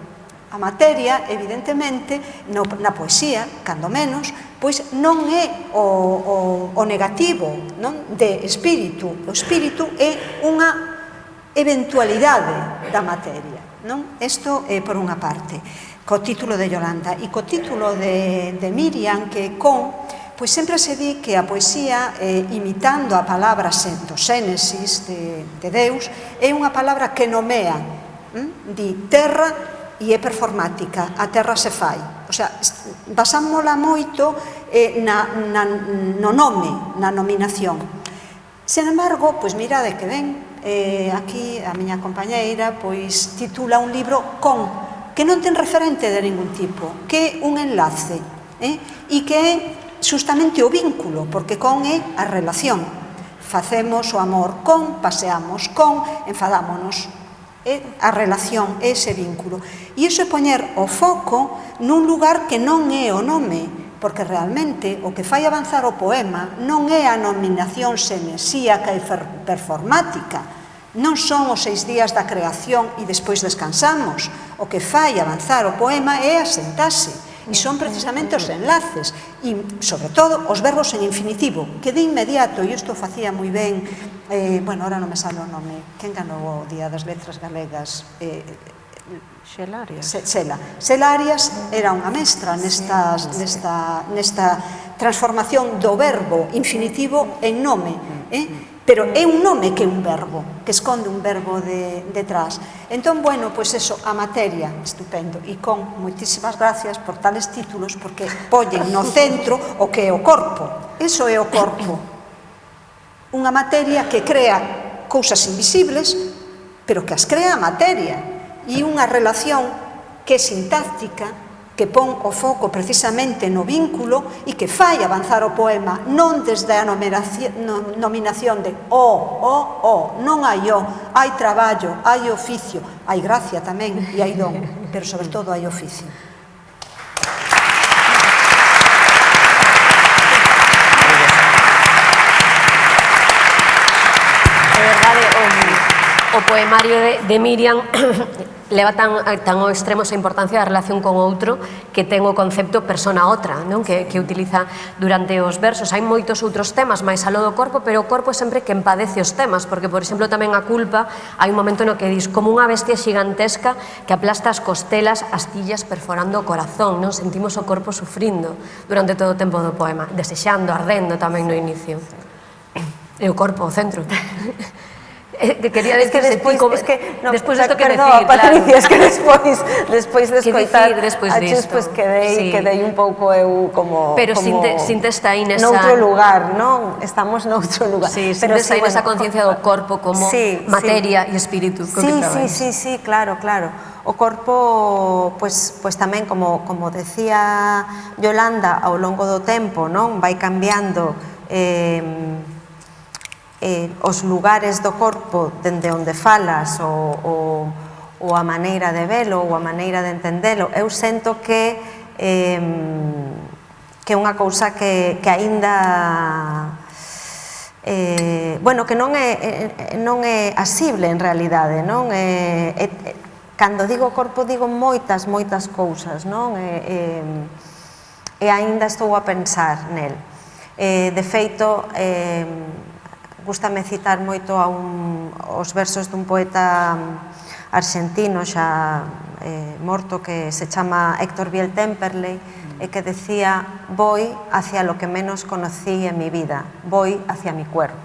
A materia, evidentemente, na poesía, cando menos, pois non é o negativo de espírito. O espírito é unha eventualidade da materia. Isto é por unha parte, co título de Yolanda. E co título de Miriam, que pois sempre se di que a poesía, imitando a palabra do Xénesis de Deus, é unha palabra que nomea, di terra, e é performática, a terra se fai. O sea, basámola moito no nome, na nominación. Sen embargo, pois mirade que ben, aquí a miña compañeira pois titula un libro con, que non ten referente de ningún tipo, que é un enlace, e que é justamente o vínculo, porque con é a relación. Facemos o amor con, paseamos con, enfadámonos. A relación, ese vínculo. E iso é poñer o foco nun lugar que non é o nome, porque realmente o que fai avanzar o poema non é a nominación senesíaca e performática, non son os 6 días da creación e despois descansamos. O que fai avanzar o poema é a sentase, e son precisamente os enlaces, e, sobre todo, os verbos en infinitivo, que de inmediato, e isto facía moi ben, bueno, ahora non me sale o nome, quen ganou o Día das Letras Galegas? Xela Arias. Xela Arias era unha mestra nesta transformación do verbo infinitivo en nome, pero é un nome que é un verbo, que esconde un verbo detrás. Entón, bueno, pois eso, a materia, estupendo, e con moitísimas gracias por tales títulos, porque poñen no centro o que é o corpo. Eso é o corpo. Unha materia que crea cousas invisibles, pero que as crea a materia. E unha relación que é sintáctica, que pon o foco precisamente no vínculo e que fai avanzar o poema non desde a nominación de non hai hai traballo, hai oficio, hai gracia tamén e hai don, pero sobre todo hai oficio. De verdade, o poemario de Miriam leva tan ao extremo esa importancia da relación con outro que ten o concepto persona-outra, que utiliza durante os versos. Hai moitos outros temas máis aló do corpo, pero o corpo é sempre que empadece os temas, porque, por exemplo, tamén a culpa, hai un momento no que dis como unha bestia xigantesca que aplasta as costelas, as tillas perforando o corazón, non sentimos o corpo sufrindo durante todo o tempo do poema, desexando, ardendo tamén no inicio. E o corpo, o centro. Quería decir despois isto que decir, Patricia, es que despois de escoitar a Chus, quedei un pouco eu como pero sinte está aí nesa noutro lugar, non? Estamos noutro lugar. Sí, sinte está aí nesa conciencia do corpo como materia e espírito. Sí, claro. O corpo, pois tamén, como decía Yolanda, ao longo do tempo, non? Vai cambiando os lugares do corpo dende onde falas ou a maneira de velo ou a maneira de entendelo. Eu sento que é unha cousa que aínda bueno, que non é asible en realidade, non? Cando digo corpo digo moitas cousas, non? E aínda estou a pensar nel. De feito, gústame citar moito os versos dun poeta argentino xa morto que se chama Héctor Biel Temperley e que decía: voy hacia lo que menos conocí en mi vida, voy hacia mi cuerpo.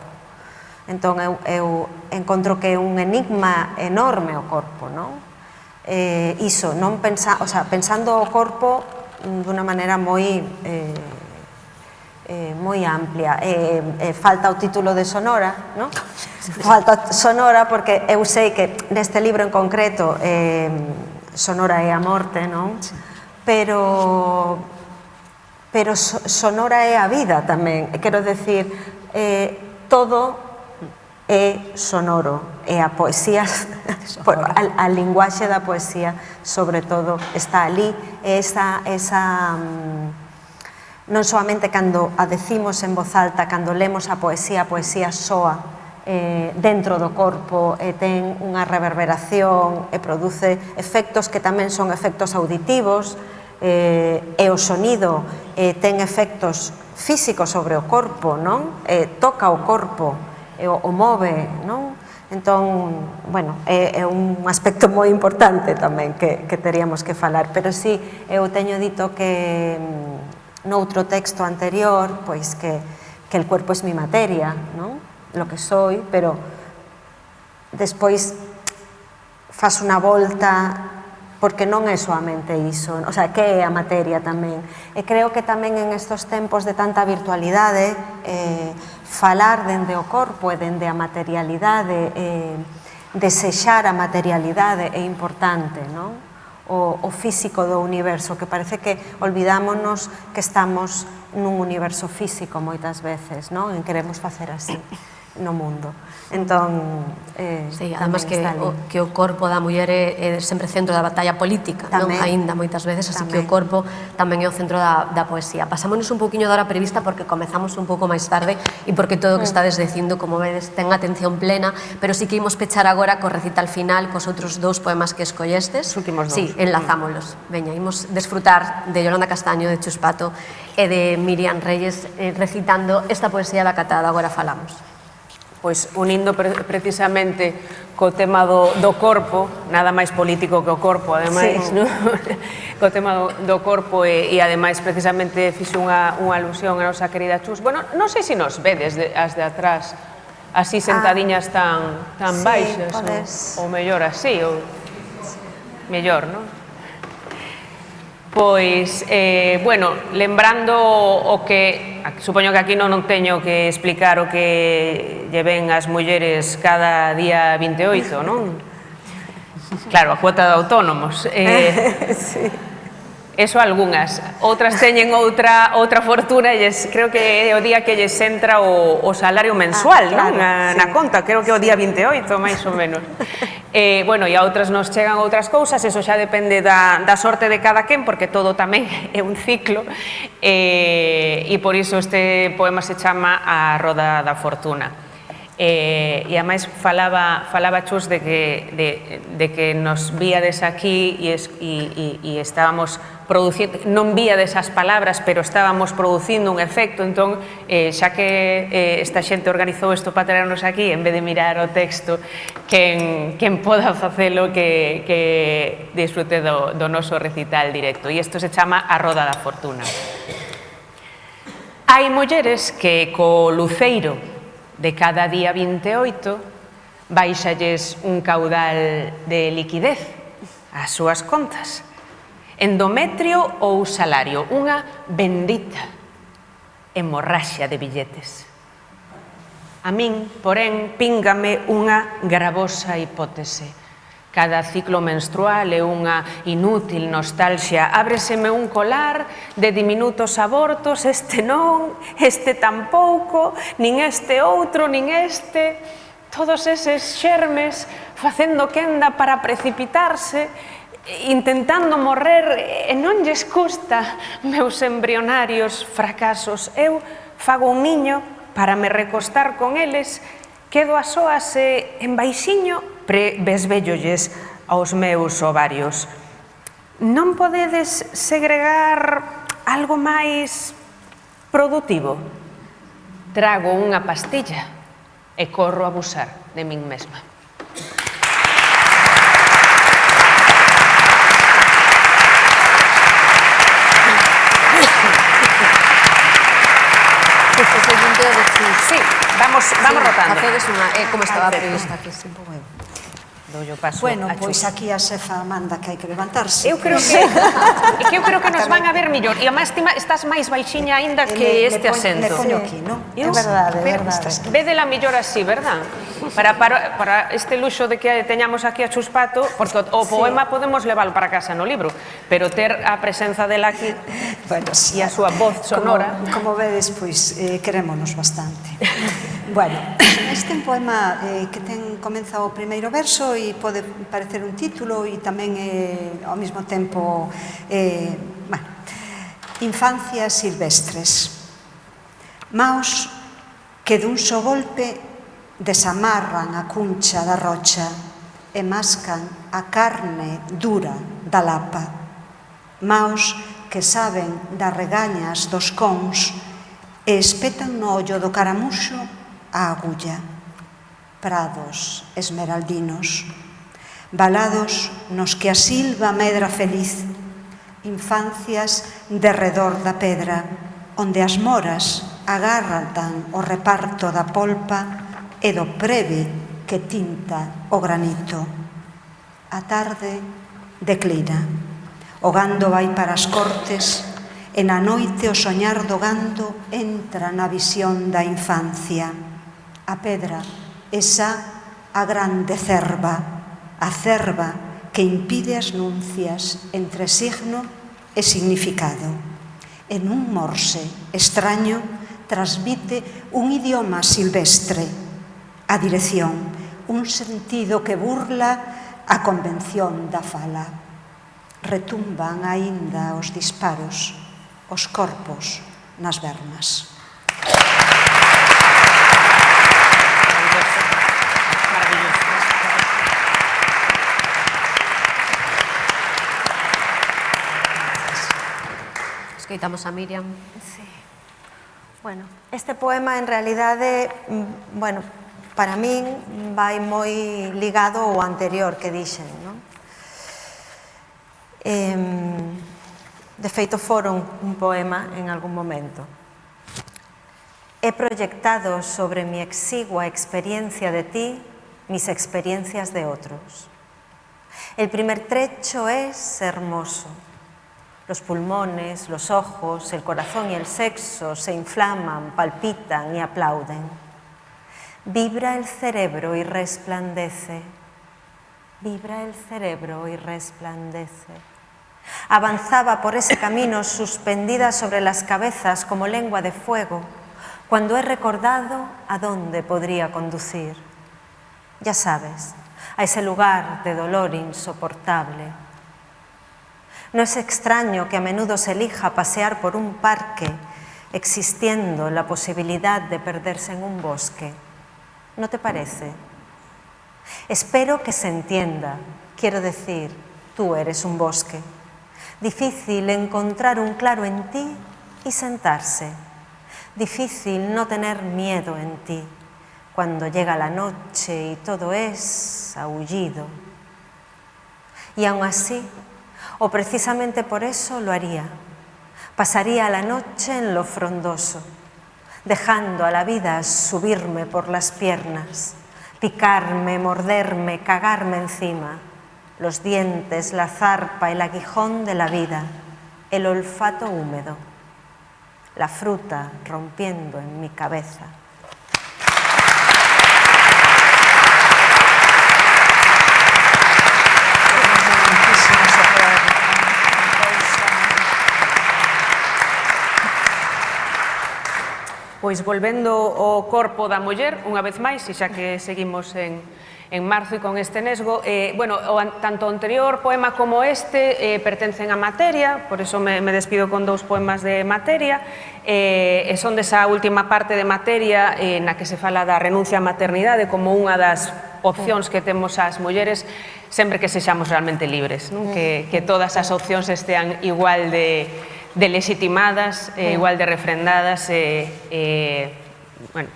Entón eu encontro que é un enigma enorme o corpo, non? Iso, non pensando o corpo dunha maneira moi amplia. Falta o título de Sonora, non? Falta Sonora porque eu sei que neste libro en concreto Sonora é a morte, non? Pero Sonora é a vida tamén. Quero decir, todo é sonoro, e a poesía, a linguaxe da poesía, sobre todo, está ali, esa non soamente cando a decimos en voz alta, cando lemos a poesía soa dentro do corpo e ten unha reverberación e produce efectos que tamén son efectos auditivos, e o sonido ten efectos físicos sobre o corpo, non? Toca o corpo, o move, non? Entón, bueno, é un aspecto moi importante tamén que teríamos que falar, pero sí, eu teño dito que noutro texto anterior, pois que el cuerpo es mi materia, non? Lo que soy, pero despois faz unha volta porque non é soamente iso, o sea, que é a materia tamén. E creo que tamén en estes tempos de tanta virtualidade, falar dende o corpo e dende a materialidade, desexar a materialidade é importante, non? O físico do universo, que parece que olvidámonos que estamos nun universo físico moitas veces, non? En queremos facer así no mundo. Entón, sí, además que o corpo da muller é sempre centro da batalla política, non? Aínda moitas veces, así que o corpo tamén é o centro da poesía. Pasámonos un poquinho da hora prevista porque comezamos un pouco máis tarde e porque todo o que estades dicindo, como vedes, ten atención plena, pero sí que imos pechar agora co recital final, cos outros dous poemas que escollestes. Os últimos dous. Sí, enlazámolos. Veña, imos desfrutar de Yolanda Castaño, de Chus Pato e de Miriam Reyes recitando esta poesía da catada. Agora falamos. Pois unindo precisamente co tema do corpo, nada máis político que o corpo, ademais, non? Co tema do corpo e ademais precisamente fixo unha alusión a nosa querida Chus. Bueno, non sei se nos vedes as de atrás así sentadiñas tan baixas, ou mellor así, ou mellor, non? Pois, bueno, lembrando o que, supoño que aquí non teño que explicar o que lle ven as mulleres cada día 28, non? Claro, a cuota de autónomos. Eso algunhas. Outras teñen outra fortuna e creo que é o día que lles entra o salario mensual, non? Na conta, creo que é o día 28, máis ou menos. Bueno, e a outras nos chegan outras cousas, eso xa depende da sorte de cada quen, porque todo tamén é un ciclo, e por iso este poema se chama A Roda da Fortuna. E ademais falaba Chus de que nos víades aquí e estábamos producindo, non víades as palabras, pero estábamos producindo un efecto, entón, xa que esta xente organizou isto para traernos aquí, en vez de mirar o texto, quen poda facelo que disfrute do noso recital directo. E isto se chama A Roda da Fortuna. Hai mulleres que co luceiro de cada día 28 baixalles un caudal de liquidez ás súas contas, endometrio ou salario, unha bendita hemorraxia de billetes. A min, porén, píngame unha gravosa hipótese. Cada ciclo menstrual é unha inútil nostalgia. Ábreseme un colar de diminutos abortos, este non, este tampouco, nin este outro, nin este. Todos eses xermes facendo quenda para precipitarse, intentando morrer, e non lles custa, meus embrionarios fracasos. Eu fago un niño para me recostar con eles, quedo a soas e en baixiño besbellolles aos meus ovarios. Non podedes segregar algo máis produtivo? Trago unha pastilla e corro a abusar de min mesma. Sí, vamos rotando. Facedes unha, como estaba prevista aquí. Bueno, pois aquí a xefa manda que hai que levantarse. Eu creo que nos van a ver millor. E además estás máis baixiña aínda que este acento. Me poño aquí, non? É verdade, é verdade. Védela millor así, verdad? Para este luxo de que teñamos aquí a Chus Pato, porque o poema podemos leválo para casa no libro, pero ter a presenza dela aquí e a súa voz sonora... Como vedes, pois, querémonos bastante. Bueno, este é un poema que comeza o primeiro verso e pode parecer un título e tamén ao mesmo tempo Infancias silvestres. Maos que dun só golpe desamarran a cuncha da rocha e mascan a carne dura da lapa. Maos que saben das regañas dos cons e espetan no ollo do caramuxo a agulla. Prados esmeraldinos, valados nos que a silva medra feliz, infancias de redor da pedra, onde as moras agarran o reparto da polpa e do preve que tinta o granito. A tarde declina. O gando vai para as cortes e na noite o soñar do gando entra na visión da infancia. A pedra, esa a grande cerva, a cerva que impide as nuncias entre signo e significado. En un morse extraño transmite un idioma silvestre, a dirección, un sentido que burla a convención da fala. Retumban aínda os disparos, os corpos nas vernas. Escoitamos a Miriam. Sí. Bueno, este poema en realidade, bueno, para min vai moi ligado ao anterior que dixen, non? De feito, foron un poema en algún momento. He proyectado sobre mi exigua experiencia de ti mis experiencias de otros. El primer trecho es hermoso. Los pulmones, los ojos, el corazón y el sexo se inflaman, palpitan y aplauden. Vibra el cerebro y resplandece. Vibra el cerebro y resplandece. Avanzaba por ese camino suspendida sobre las cabezas como lengua de fuego, cuando he recordado a dónde podría conducir. Ya sabes, a ese lugar de dolor insoportable. No es extraño que a menudo se elija pasear por un parque, existiendo la posibilidad de perderse en un bosque. ¿No te parece? Espero que se entienda. Quiero decir, tú eres un bosque. Difícil encontrar un claro en ti y sentarse. Difícil no tener miedo en ti cuando llega la noche y todo es aullido. Y aún así, o precisamente por eso lo haría. Pasaría la noche en lo frondoso, dejando a la vida subirme por las piernas, picarme, morderme, cagarme encima, los dientes, la zarpa, el aguijón de la vida, el olfato húmedo, la fruta rompiendo en mi cabeza. Pois volvendo ao corpo da muller, unha vez máis, e xa que seguimos en marzo e con este nesgo, tanto o anterior poema como este pertencen a Materia, por eso me despido con dous poemas de Materia, e son desa última parte de Materia na que se fala da renuncia á maternidade como unha das opcións que temos as mulleres sempre que sexamos realmente libres, que todas as opcións estean igual de legitimadas, igual de refrendadas,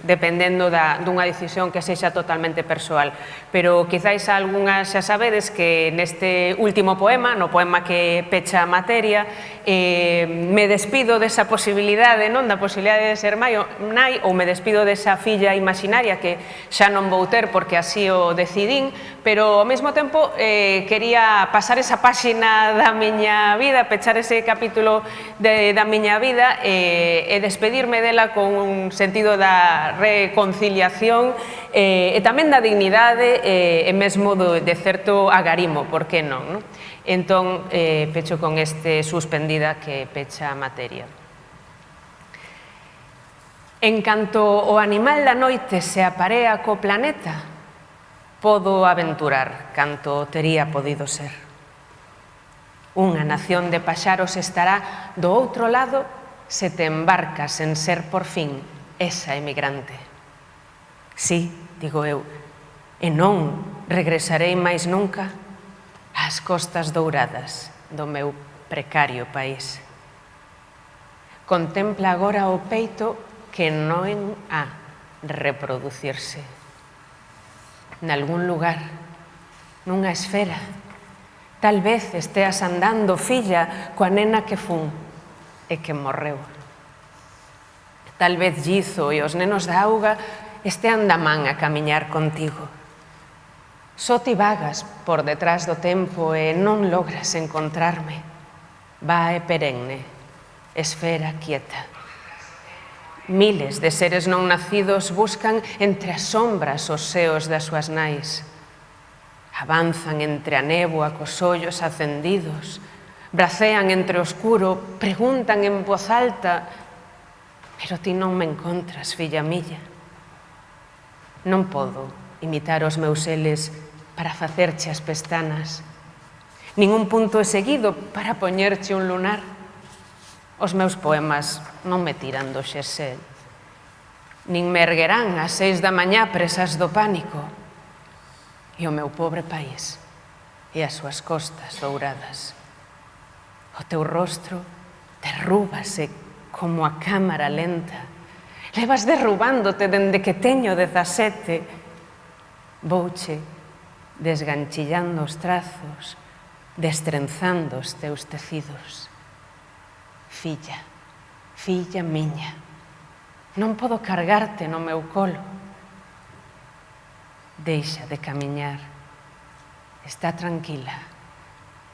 dependendo dunha decisión que sexa totalmente persoal. Pero quizáis algunhas xa sabedes que neste último poema, no poema que pecha a Materia, me despido desa posibilidade, da posibilidade de ser nai, ou me despido desa filla imaginaria que xa non vou ter porque así o decidín, pero ao mesmo tempo quería pasar esa páxina da miña vida, pechar ese capítulo da miña vida e despedirme dela con un sentido da reconciliación e tamén da dignidade e mesmo de certo agarimo, por que non? Entón, pecho con este suspendida que pecha a Materia. En canto o animal da noite se aparea co planeta, podo aventurar canto tería podido ser. Unha nación de paxaros estará do outro lado se te embarcas en ser por fin esa emigrante. Sí, digo eu, e non regresarei máis nunca ás costas douradas do meu precario país. Contempla agora o peito que non ha reproducirse. Nalgún lugar, nunha esfera, tal vez esteas andando, filla, coa nena que fun e que morreu. Tal vez Gizo e os nenos da auga estean da man a camiñar contigo. Só ti vagas por detrás do tempo e non logras encontrarme. Vae perenne, esfera quieta. Miles de seres non nacidos buscan entre as sombras os seos das súas nais. Avanzan entre a néboa cos ollos acendidos, bracean entre o escuro, preguntan en voz alta: pero ti non me encontras, filla milla. Non podo imitar os meus eles para facerche as pestanas, nin un punto é seguido para poñerche un lunar. Os meus poemas non me tiran do xersel, nin me erguerán ás 6 da mañá presas do pánico. E o meu pobre país e as súas costas douradas. O teu rostro derrúbase como a cámara lenta. Levas derrubándote dende que teño 17. Vouche desganchillando os trazos, destrenzando os teus tecidos. Filla, filla miña, non podo cargarte no meu colo. Deixa de camiñar, está tranquila,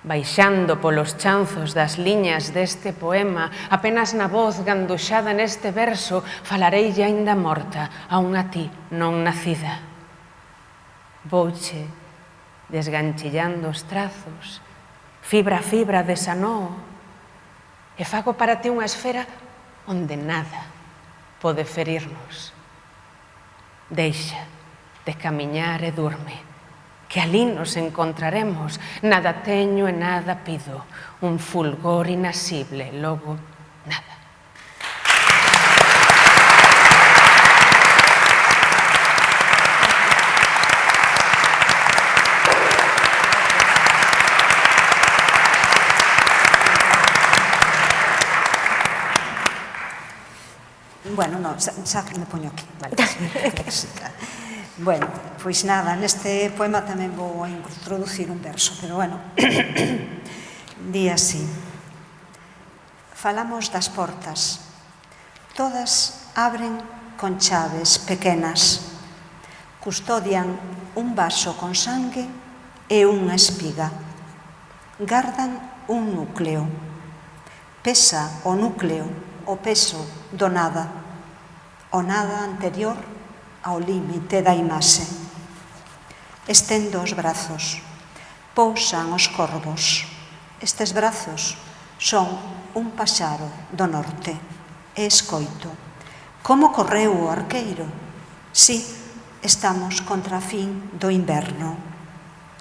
baixando polos chanzos das liñas deste poema, apenas na voz ganduxada neste verso, falareille aínda morta a unha ti non nacida. Vouche desganchillando os trazos, fibra a fibra desanoo, e fago para ti unha esfera onde nada pode ferirnos. Deixa de camiñar e durme, que alí nos encontraremos. Nada teño e nada pido, un fulgor inasible, logo nada. Bueno, non, xa me poño aquí. Vale. Bueno, pois nada, neste poema tamén vou a introducir un verso, pero bueno, di así. Falamos das portas. Todas abren con chaves pequenas. Custodian un vaso con sangue e unha espiga. Gardan un núcleo. Pesa o núcleo o peso do nada. O nada anterior ao límite da imaxe. Estendo os brazos, pousan os corvos. Estes brazos son un paxaro do norte. E escoito. Como correu o arqueiro? Si, estamos contra a fin do inverno.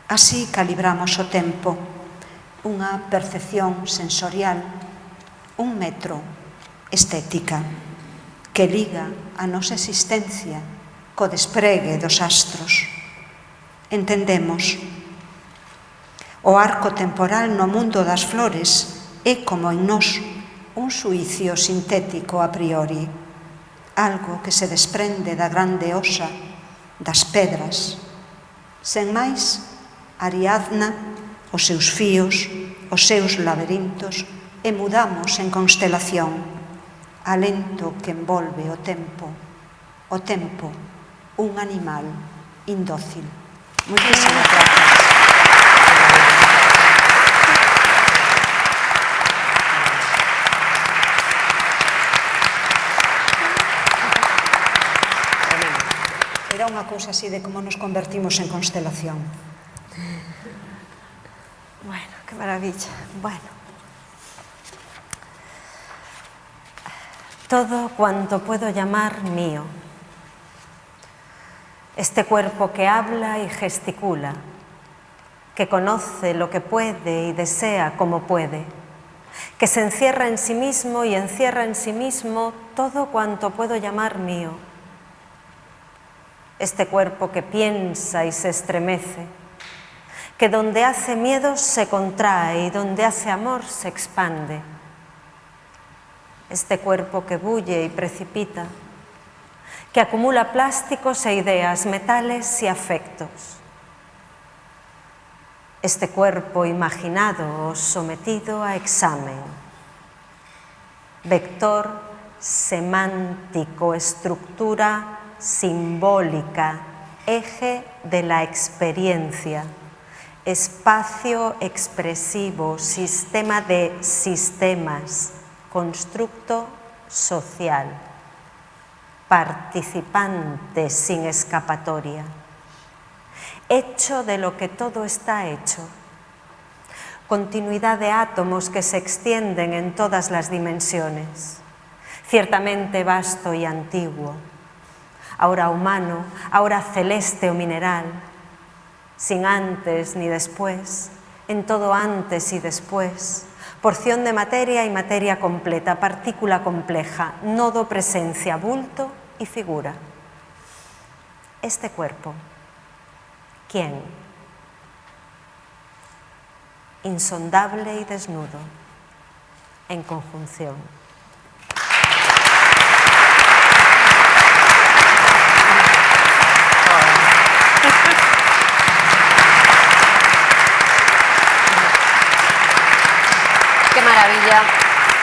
Así calibramos o tempo. Unha percepción sensorial, un metro, estética, que liga a nosa existencia co despregue dos astros. Entendemos. O arco temporal no mundo das flores é como en nós un suicio sintético a priori, algo que se desprende da grande osa, das pedras. Sen máis, Ariadna, os seus fíos, os seus laberintos, e mudamos en constelación. Alento que envolve o tempo, un animal indócil. Moitísimas gracias. Era unha cousa así de como nos convertimos en constelación. Bueno, qué maravilla. Bueno. Todo cuanto puedo llamar mío. Este cuerpo que habla y gesticula, que conoce lo que puede y desea como puede, que se encierra en sí mismo y encierra en sí mismo todo cuanto puedo llamar mío. Este cuerpo que piensa y se estremece, que donde hace miedo se contrae y donde hace amor se expande. Este cuerpo que bulle y precipita, que acumula plásticos e ideas, metales y afectos. Este cuerpo imaginado o sometido a examen. Vector semántico, estructura simbólica, eje de la experiencia, espacio expresivo, sistema de sistemas, constructo social, participante sin escapatoria, hecho de lo que todo está hecho, continuidad de átomos que se extienden en todas las dimensiones, ciertamente vasto y antiguo, ahora humano, ahora celeste o mineral, sin antes ni después, en todo antes y después, porción de materia y materia completa, partícula compleja, nodo, presencia, bulto y figura. Este cuerpo, ¿quién? Insondable y desnudo, en conjunción. Que maravilla.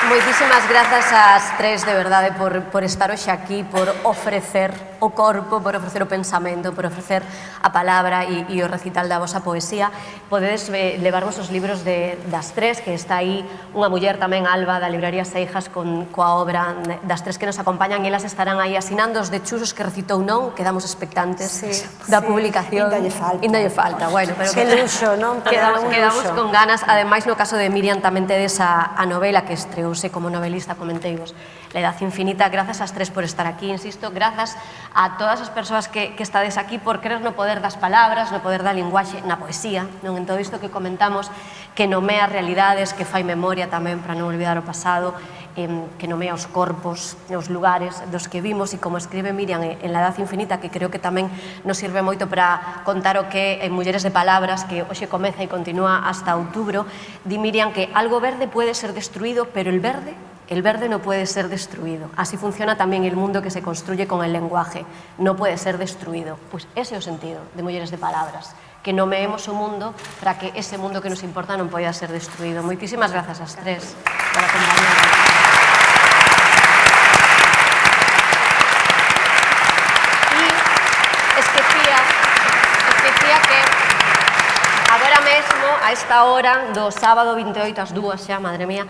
Moitísimas grazas ás tres, de verdade, por estar hoxe aquí, por ofrecer o corpo, por ofrecer o pensamento, por ofrecer a palabra e o recital da vosa poesía. Podedes levarvos os libros das tres, que está aí unha muller tamén, Alba, da Libraría Seijas, coa obra das tres que nos acompañan, e elas estarán aí asinando os de Chusos que recitou non, quedamos expectantes da publicación. Ainda lle falta. Bueno, pero que luxo, non? Quedamos con ganas. Ademais, no caso de Miriam tamén tedes a novela que estreouse como novelista, comenteivos, La Edad Infinita. Grazas ás tres por estar aquí, insisto, grazas a todas as persoas que estades aquí por creer no poder das palabras, no poder da linguaxe, na poesía, non, en todo isto que comentamos, que nomea realidades, que fai memoria tamén para non olvidar o pasado, que nomea os corpos, os lugares dos que vimos, e como escribe Miriam en La Edad Infinita, que creo que tamén nos sirve moito para contar o que en Mulleres de Palabras, que hoxe comeza e continúa hasta outubro, di Miriam que algo verde puede ser destruído, pero el verde no puede ser destruido. Así funciona tamén el mundo que se construye con el lenguaje. No puede ser destruído. Pois ese é o sentido de Mulleres de Palabras, que nomeemos o mundo para que ese mundo que nos importa non poida ser destruído. Moitísimas grazas ás tres por acompañarnos. Esquecía que agora mesmo, a esta hora do sábado 28 ás 2 xa, madre mía,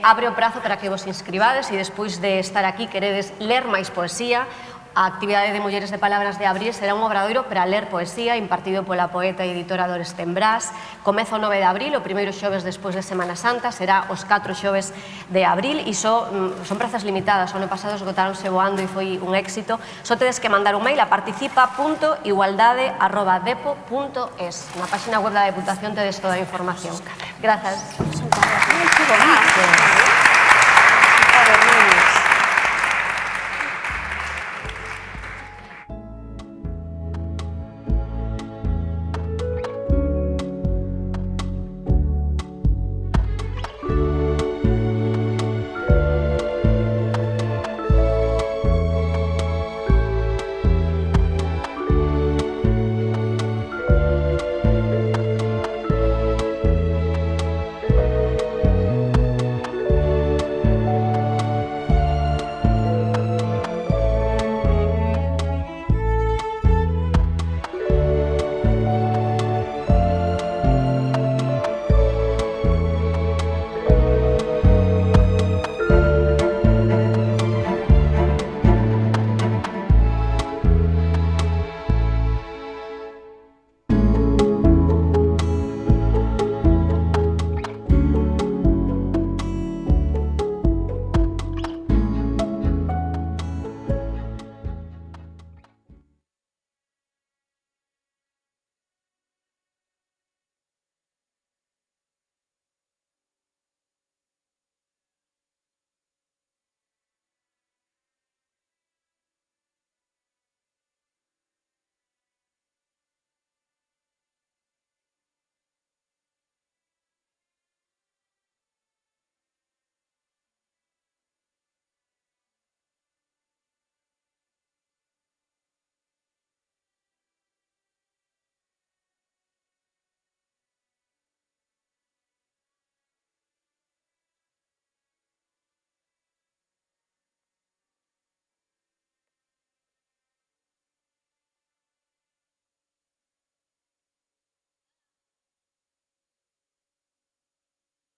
abre o prazo para que vos inscribades e despois de estar aquí queredes ler máis poesía. A actividade de Mulleres de Palabras de abril será un obradoiro para ler poesía impartido pola poeta e editora Dores Tembrás. Comeza o 9 de abril, o primeiro xoves despois de Semana Santa, será os 4 xoves de abril e son prazas limitadas. O ano pasado esgotáronse voando e foi un éxito. Só tedes que mandar un mail a participa.igualdade@depo.es. Na página web da Deputación tedes toda a información. Grazas.